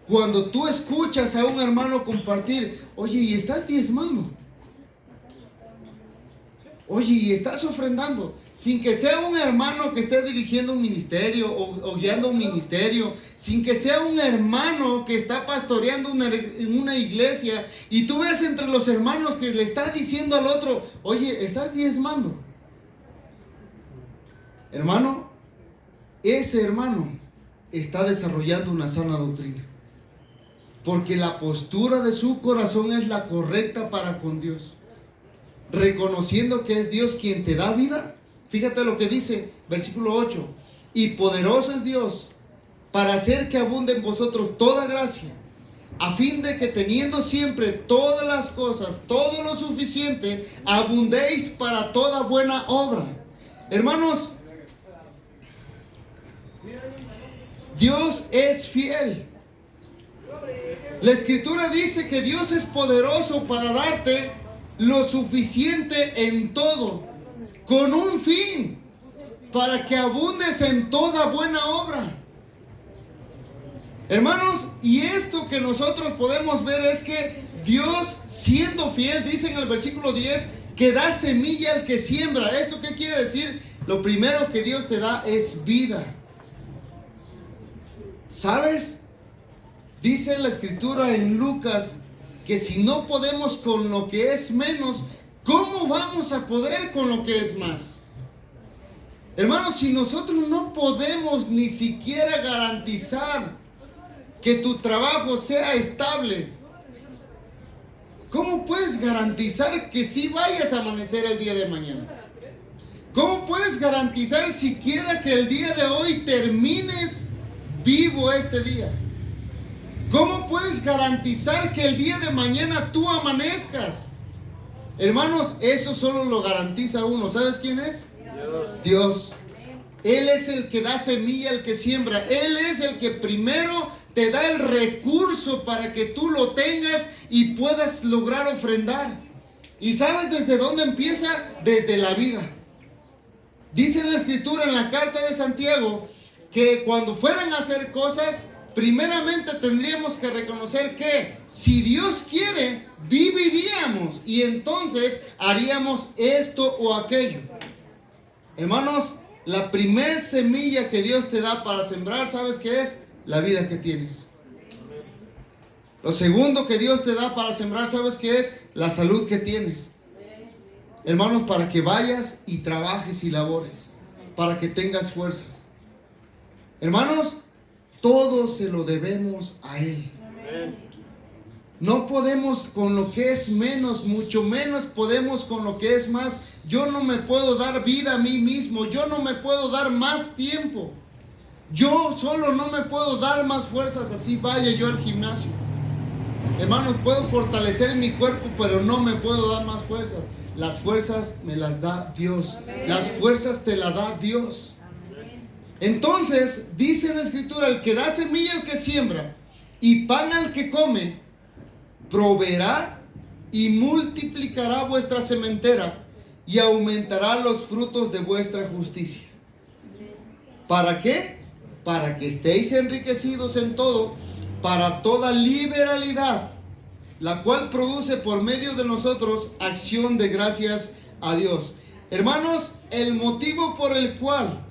cuando tú escuchas a un hermano compartir, oye, y estás diezmando, oye, y estás ofrendando, sin que sea un hermano que esté dirigiendo un ministerio o guiando un ministerio, sin que sea un hermano que está pastoreando en una iglesia, y tú ves entre los hermanos que le está diciendo al otro, oye, estás diezmando. Hermano, ese hermano está desarrollando una sana doctrina, porque la postura de su corazón es la correcta para con Dios, reconociendo que es Dios quien te da vida. Fíjate lo que dice, versículo 8, y poderoso es Dios para hacer que abunde en vosotros toda gracia, a fin de que teniendo siempre todas las cosas, todo lo suficiente, abundéis para toda buena obra. Hermanos, Dios es fiel. La Escritura dice que Dios es poderoso para darte lo suficiente en todo, con un fin, para que abundes en toda buena obra. Hermanos, y esto que nosotros podemos ver es que Dios, siendo fiel, dice en el versículo 10, que da semilla al que siembra. ¿Esto qué quiere decir? Lo primero que Dios te da es vida. ¿Sabes? Dice la Escritura en Lucas que si no podemos con lo que es menos, ¿cómo vamos a poder con lo que es más? Hermanos, si nosotros no podemos ni siquiera garantizar que tu trabajo sea estable, ¿cómo puedes garantizar que sí vayas a amanecer el día de mañana? ¿Cómo puedes garantizar siquiera que el día de hoy termines vivo este día? ¿Cómo puedes garantizar que el día de mañana tú amanezcas? Hermanos, eso solo lo garantiza uno. ¿Sabes quién es? Dios. Él es el que da semilla, el que siembra. Él es el que primero te da el recurso para que tú lo tengas y puedas lograr ofrendar. ¿Y sabes desde dónde empieza? Desde la vida. Dice en la Escritura, en la carta de Santiago, que cuando fueran a hacer cosas, primeramente tendríamos que reconocer que si Dios quiere, viviríamos y entonces haríamos esto o aquello. Hermanos, la primer semilla que Dios te da para sembrar, ¿sabes qué es? La vida que tienes. Lo segundo que Dios te da para sembrar, ¿sabes qué es? La salud que tienes. Hermanos, para que vayas y trabajes y labores, para que tengas fuerzas. Hermanos, todo se lo debemos a Él. No podemos con lo que es menos, mucho menos podemos con lo que es más. Yo no me puedo dar vida a mí mismo, yo no me puedo dar más tiempo. Yo solo no me puedo dar más fuerzas, así vaya yo al gimnasio. Hermanos, puedo fortalecer mi cuerpo, pero no me puedo dar más fuerzas. Las fuerzas me las da Dios. Las fuerzas te las da Dios. Entonces, dice en la Escritura, el que da semilla al que siembra y pan al que come, proveerá y multiplicará vuestra sementera y aumentará los frutos de vuestra justicia. ¿Para qué? Para que estéis enriquecidos en todo, para toda liberalidad, la cual produce por medio de nosotros acción de gracias a Dios. Hermanos, el motivo por el cual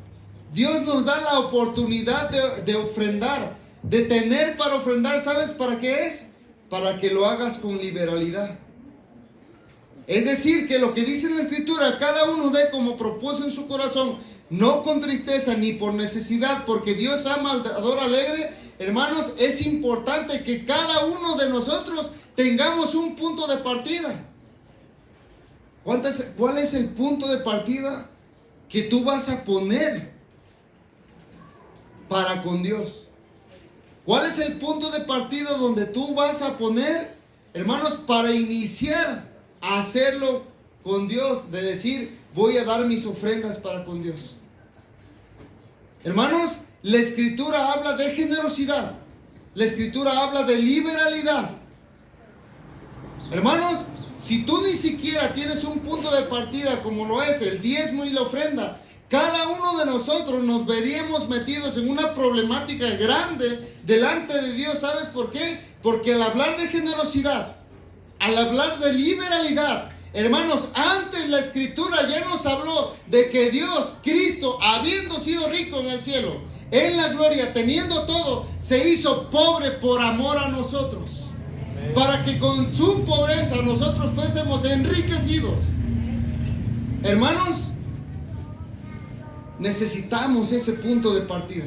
Dios nos da la oportunidad de ofrendar, de tener para ofrendar, ¿sabes para qué es? Para que lo hagas con liberalidad. Es decir, que lo que dice en la Escritura, cada uno dé como propuso en su corazón, no con tristeza ni por necesidad, porque Dios ama al dador alegre. Hermanos, es importante que cada uno de nosotros tengamos un punto de partida. ¿Cuál es el punto de partida que tú vas a poner para con Dios? ¿Cuál es el punto de partida donde tú vas a poner, hermanos, para iniciar a hacerlo con Dios? De decir, voy a dar mis ofrendas para con Dios. Hermanos, la Escritura habla de generosidad. La Escritura habla de liberalidad. Hermanos, si tú ni siquiera tienes un punto de partida como lo es el diezmo y la ofrenda, cada uno de nosotros nos veríamos metidos en una problemática grande delante de Dios. ¿Sabes por qué? Porque al hablar de generosidad, al hablar de liberalidad, hermanos, antes la Escritura ya nos habló de que Dios, Cristo, habiendo sido rico en el cielo, en la gloria, teniendo todo, se hizo pobre por amor a nosotros, para que con su pobreza nosotros fuésemos enriquecidos. Hermanos, necesitamos ese punto de partida.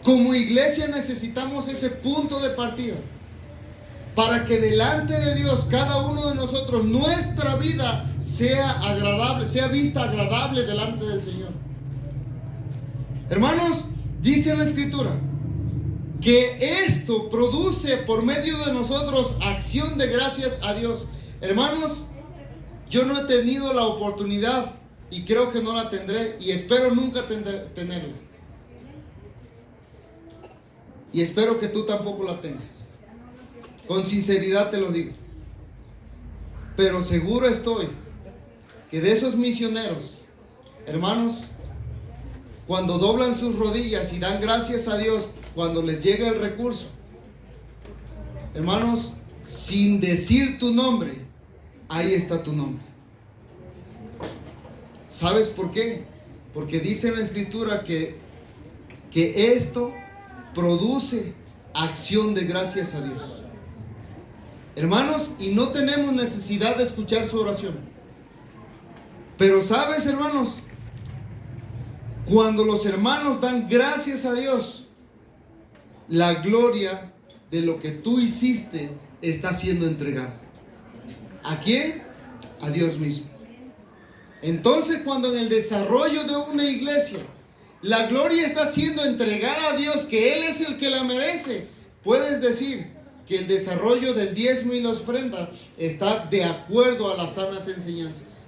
Como iglesia necesitamos ese punto de partida para que delante de Dios cada uno de nosotros, nuestra vida sea agradable, sea vista agradable delante del Señor. Hermanos, dice en la Escritura que esto produce por medio de nosotros acción de gracias a Dios. Hermanos, yo no he tenido la oportunidad y creo que no la tendré y espero nunca tenerla. Y espero que tú tampoco la tengas. Con sinceridad te lo digo. Pero seguro estoy que de esos misioneros, hermanos, cuando doblan sus rodillas y dan gracias a Dios, cuando les llega el recurso, hermanos, sin decir tu nombre, ahí está tu nombre. ¿Sabes por qué? Porque dice en la Escritura que esto produce acción de gracias a Dios. Hermanos, y no tenemos necesidad de escuchar su oración. Pero sabes, hermanos, cuando los hermanos dan gracias a Dios, la gloria de lo que tú hiciste está siendo entregada. ¿A quién? A Dios mismo. Entonces, cuando en el desarrollo de una iglesia la gloria está siendo entregada a Dios, que Él es el que la merece, puedes decir que el desarrollo del diezmo y la ofrenda está de acuerdo a las sanas enseñanzas,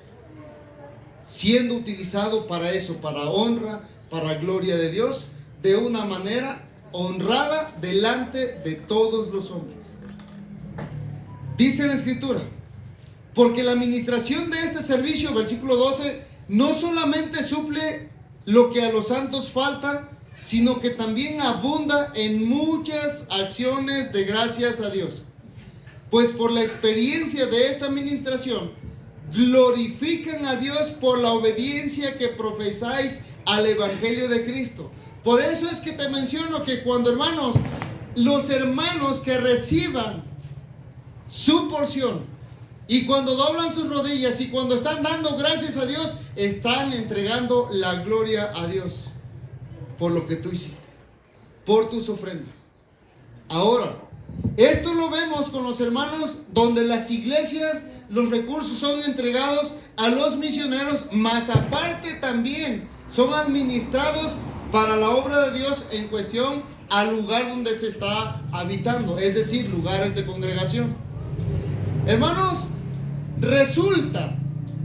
siendo utilizado para eso, para honra, para gloria de Dios, de una manera honrada delante de todos los hombres. Dice la Escritura, porque la administración de este servicio, versículo 12, no solamente suple lo que a los santos falta, sino que también abunda en muchas acciones de gracias a Dios. Pues por la experiencia de esta administración, glorifican a Dios por la obediencia que profesáis al Evangelio de Cristo. Por eso es que te menciono que cuando, hermanos, los hermanos que reciban su porción, y cuando doblan sus rodillas y cuando están dando gracias a Dios, están entregando la gloria a Dios por lo que tú hiciste, por tus ofrendas. Ahora, esto lo vemos con los hermanos donde las iglesias, los recursos son entregados a los misioneros, más aparte también son administrados para la obra de Dios en cuestión al lugar donde se está habitando, es decir, lugares de congregación. Hermanos, resulta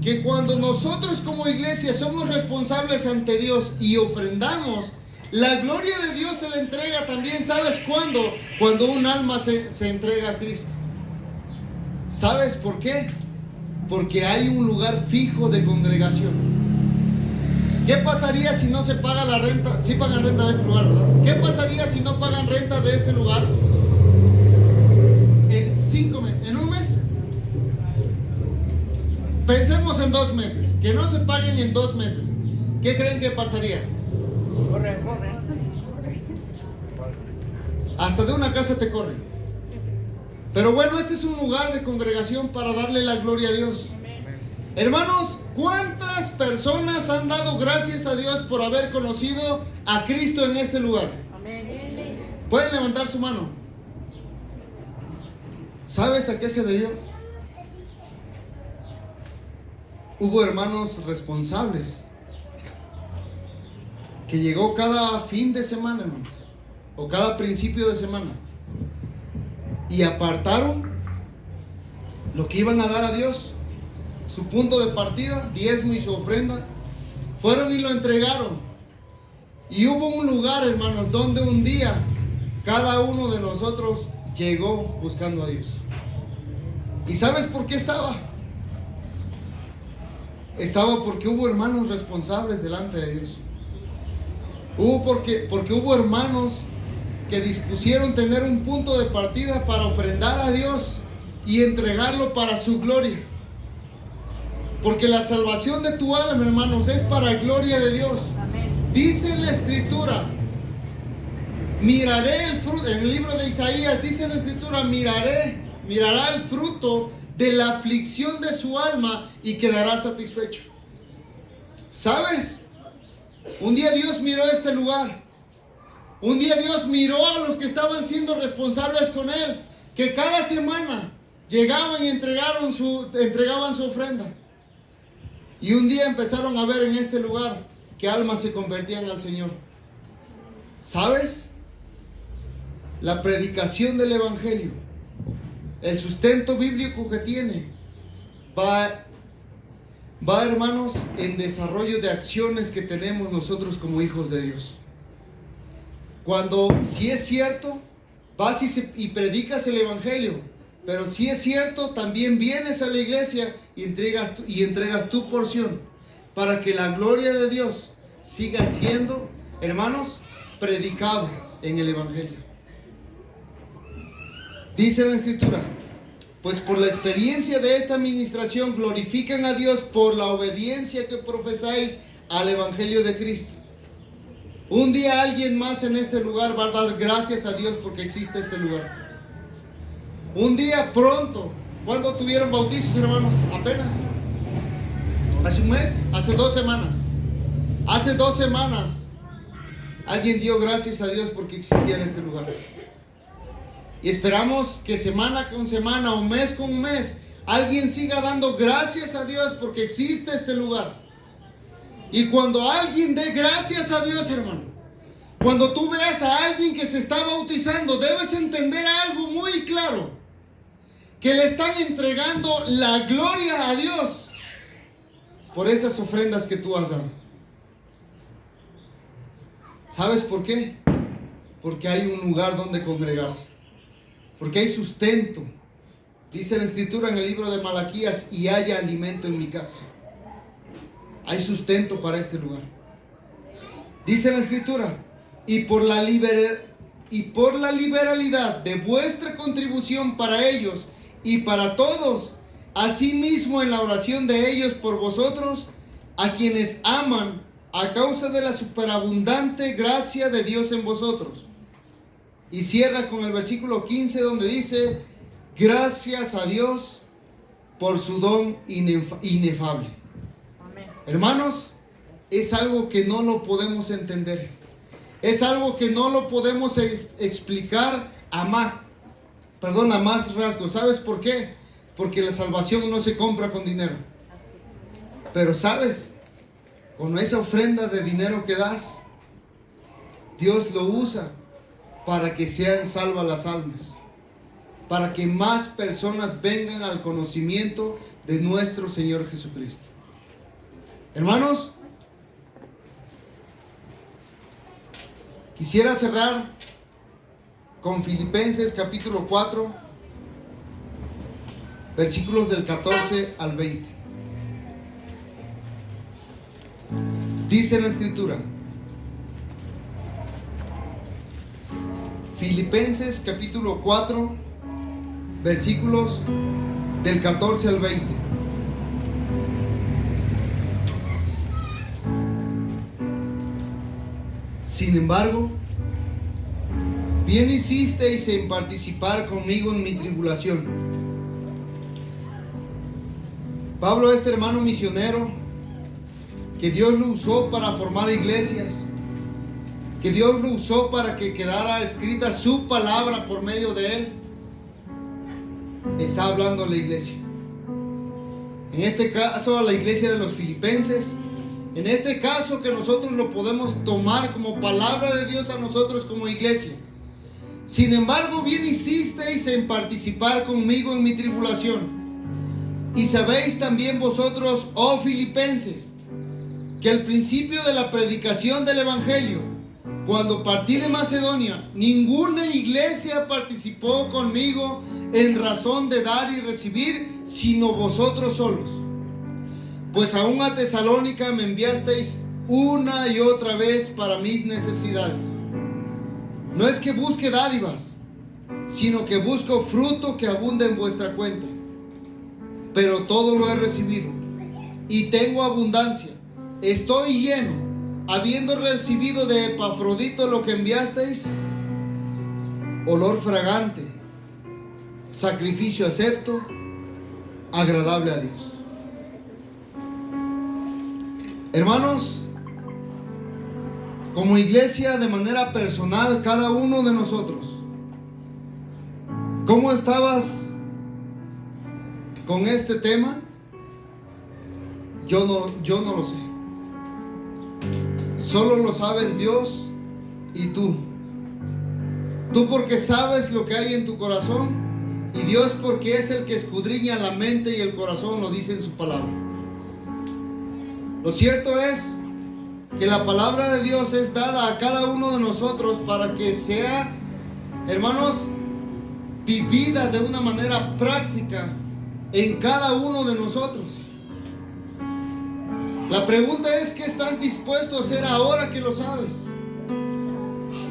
que cuando nosotros como iglesia somos responsables ante Dios y ofrendamos, la gloria de Dios se le entrega también. ¿Sabes cuándo? Cuando un alma se entrega a Cristo. ¿Sabes por qué? Porque hay un lugar fijo de congregación. ¿Qué pasaría si no se paga la renta? Sí pagan renta de este lugar, ¿verdad? ¿Qué pasaría si no pagan renta de este lugar? En 5 meses, en un mes. Pensemos en 2 meses, que no se paguen en 2 meses. ¿Qué creen que pasaría? Corre. Hasta de una casa te corren. Pero bueno, este es un lugar de congregación para darle la gloria a Dios. Hermanos, ¿cuántas personas han dado gracias a Dios por haber conocido a Cristo en este lugar? ¿Pueden levantar su mano? ¿Sabes a qué se debió? Hubo hermanos responsables que llegó cada fin de semana, hermanos, o cada principio de semana, y apartaron lo que iban a dar a Dios, su punto de partida, diezmo y su ofrenda, fueron y lo entregaron. Y hubo un lugar, hermanos, donde un día cada uno de nosotros llegó buscando a Dios. ¿Y sabes por qué estaba? Estaba porque hubo hermanos responsables delante de Dios. Porque hubo hermanos que dispusieron tener un punto de partida para ofrendar a Dios y entregarlo para su gloria. Porque la salvación de tu alma, hermanos, es para gloria de Dios. Amén. Dice en la Escritura, miraré el fruto, en el libro de Isaías dice en la Escritura, mirará el fruto de la aflicción de su alma y quedará satisfecho. ¿Sabes? Un día Dios miró este lugar. Un día Dios miró a los que estaban siendo responsables con Él, que cada semana llegaban y entregaban su ofrenda. Y un día empezaron a ver en este lugar que almas se convertían al Señor. ¿Sabes? La predicación del Evangelio, el sustento bíblico que tiene, va, hermanos, en desarrollo de acciones que tenemos nosotros como hijos de Dios. Cuando, si es cierto, vas y predicas el Evangelio, pero si es cierto, también vienes a la iglesia y entregas tu porción para que la gloria de Dios siga siendo, hermanos, predicado en el Evangelio. Dice la Escritura, pues por la experiencia de esta administración glorifican a Dios por la obediencia que profesáis al Evangelio de Cristo. Un día alguien más en este lugar va a dar gracias a Dios porque existe este lugar. Un día pronto, ¿cuándo tuvieron bautizos, hermanos? Apenas. Hace un mes, hace 2 semanas. Hace 2 semanas alguien dio gracias a Dios porque existía en este lugar. Y esperamos que semana con semana o mes con mes alguien siga dando gracias a Dios porque existe este lugar. Y cuando alguien dé gracias a Dios, hermano, cuando tú veas a alguien que se está bautizando, debes entender algo muy claro, que le están entregando la gloria a Dios por esas ofrendas que tú has dado. ¿Sabes por qué? Porque hay un lugar donde congregarse, porque hay sustento. Dice la Escritura en el libro de Malaquías: y haya alimento en mi casa. Hay sustento para este lugar. Dice la Escritura: y por la liberalidad de vuestra contribución para ellos y para todos, asimismo en la oración de ellos por vosotros, a quienes aman, a causa de la superabundante gracia de Dios en vosotros. Y cierra con el versículo 15, donde dice: gracias a Dios por su don inefable. Amén. Hermanos, es algo que no lo podemos entender. Es algo que no lo podemos explicar a más rasgos. ¿Sabes por qué? Porque la salvación no se compra con dinero. Pero ¿sabes? Con esa ofrenda de dinero que das, Dios lo usa para que sean salvas las almas, para que más personas vengan al conocimiento de nuestro Señor Jesucristo. Hermanos, quisiera cerrar con Filipenses capítulo 4, versículos del 14 al 20. Dice la Escritura, Filipenses capítulo 4, versículos del 14 al 20. Sin embargo, bien hicisteis en participar conmigo en mi tribulación. Pablo, este hermano misionero, que Dios lo usó para formar iglesias, que Dios lo usó para que quedara escrita su palabra por medio de él, está hablando a la iglesia. En este caso a la iglesia de los filipenses. En este caso que nosotros lo podemos tomar como palabra de Dios a nosotros como iglesia. Sin embargo, bien hicisteis en participar conmigo en mi tribulación. Y sabéis también vosotros, oh filipenses, que al principio de la predicación del evangelio, cuando partí de Macedonia, ninguna iglesia participó conmigo en razón de dar y recibir, sino vosotros solos. Pues aún a Tesalónica me enviasteis una y otra vez para mis necesidades. No es que busque dádivas, sino que busco fruto que abunde en vuestra cuenta. Pero todo lo he recibido y tengo abundancia. Estoy lleno, habiendo recibido de Epafrodito lo que enviasteis, olor fragante, sacrificio acepto, agradable a Dios. Hermanos, como iglesia, de manera personal, cada uno de nosotros, ¿cómo estabas con este tema? Yo no lo sé. Solo lo saben Dios y tú. Tú porque sabes lo que hay en tu corazón, y Dios porque es el que escudriña la mente y el corazón, lo dice en su palabra. Lo cierto es que la palabra de Dios es dada a cada uno de nosotros para que sea, hermanos, vivida de una manera práctica en cada uno de nosotros. La pregunta es: ¿qué estás dispuesto a hacer ahora que lo sabes?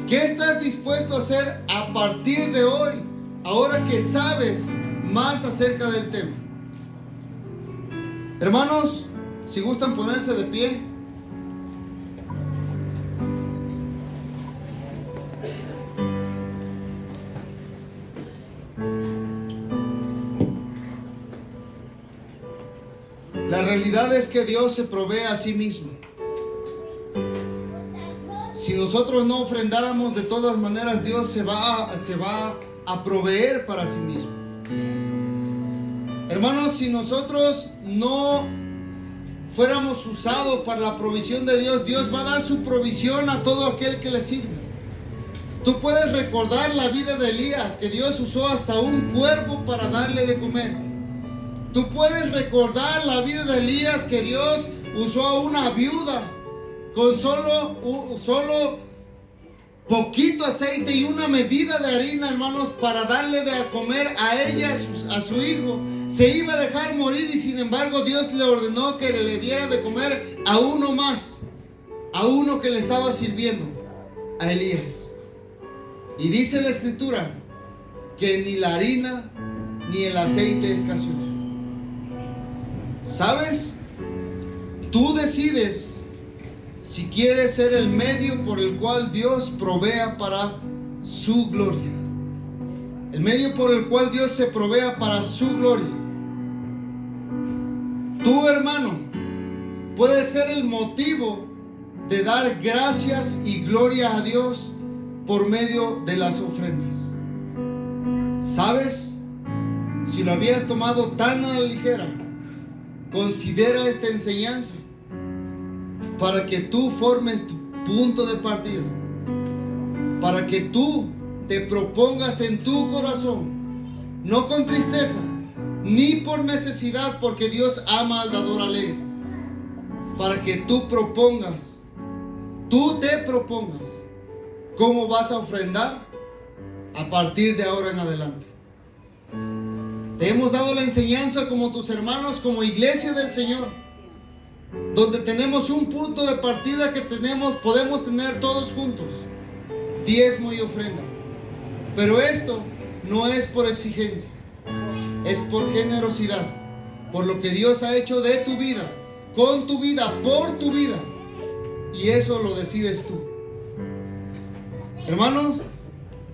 ¿Qué estás dispuesto a hacer a partir de hoy, ahora que sabes más acerca del tema? Hermanos, si gustan ponerse de pie. La realidad es que Dios se provee a sí mismo. Si nosotros no ofrendáramos, de todas maneras Dios se va a proveer para sí mismo. Hermanos, si nosotros no fuéramos usados para la provisión de Dios. Dios va a dar su provisión a todo aquel que le sirve. Tú puedes recordar la vida de Elías, que Dios usó hasta un cuervo para darle de comer. Tú puedes recordar la vida de Elías, que Dios usó a una viuda con solo poquito aceite y una medida de harina, hermanos, para darle de comer a ella, a su hijo. Se iba a dejar morir y sin embargo Dios le ordenó que le diera de comer a uno más, a uno que le estaba sirviendo, a Elías. Y dice la escritura que ni la harina ni el aceite escaseó. ¿Sabes? Tú decides si quieres ser el medio por el cual Dios provea para su gloria. El medio por el cual Dios se provea para su gloria. Tú, hermano, puedes ser el motivo de dar gracias y gloria a Dios por medio de las ofrendas. ¿Sabes? Si lo habías tomado tan a la ligera, considera esta enseñanza para que tú formes tu punto de partida, para que tú te propongas en tu corazón, no con tristeza, ni por necesidad, porque Dios ama al dador alegre, para que tú te propongas cómo vas a ofrendar a partir de ahora en adelante. Te hemos dado la enseñanza como tus hermanos, como iglesia del Señor, donde tenemos un punto de partida que podemos tener todos juntos: diezmo y ofrenda. Pero esto no es por exigencia, es por generosidad, por lo que Dios ha hecho de tu vida, con tu vida, por tu vida, y eso lo decides tú. Hermanos,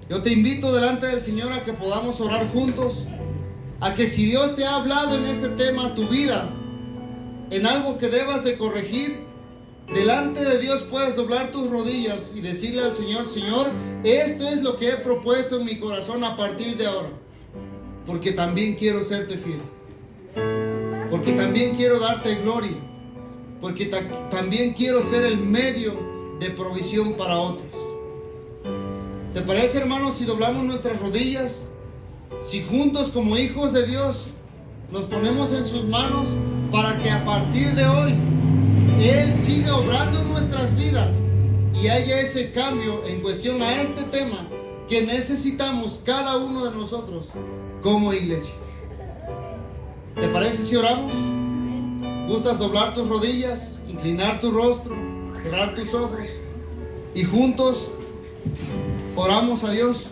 yo te invito delante del Señor a que podamos orar juntos, a que si Dios te ha hablado en este tema, tu vida, en algo que debas de corregir, delante de Dios puedes doblar tus rodillas y decirle al Señor: Señor, esto es lo que he propuesto en mi corazón a partir de ahora, porque también quiero serte fiel, porque también quiero darte gloria, porque también quiero ser el medio de provisión para otros. ¿Te parece, hermanos, si doblamos nuestras rodillas? Si juntos como hijos de Dios nos ponemos en sus manos para que a partir de hoy Él siga obrando en nuestras vidas y haya ese cambio en cuestión a este tema que necesitamos cada uno de nosotros como iglesia. ¿Te parece si oramos? ¿Gustas doblar tus rodillas, inclinar tu rostro, cerrar tus ojos y juntos oramos a Dios?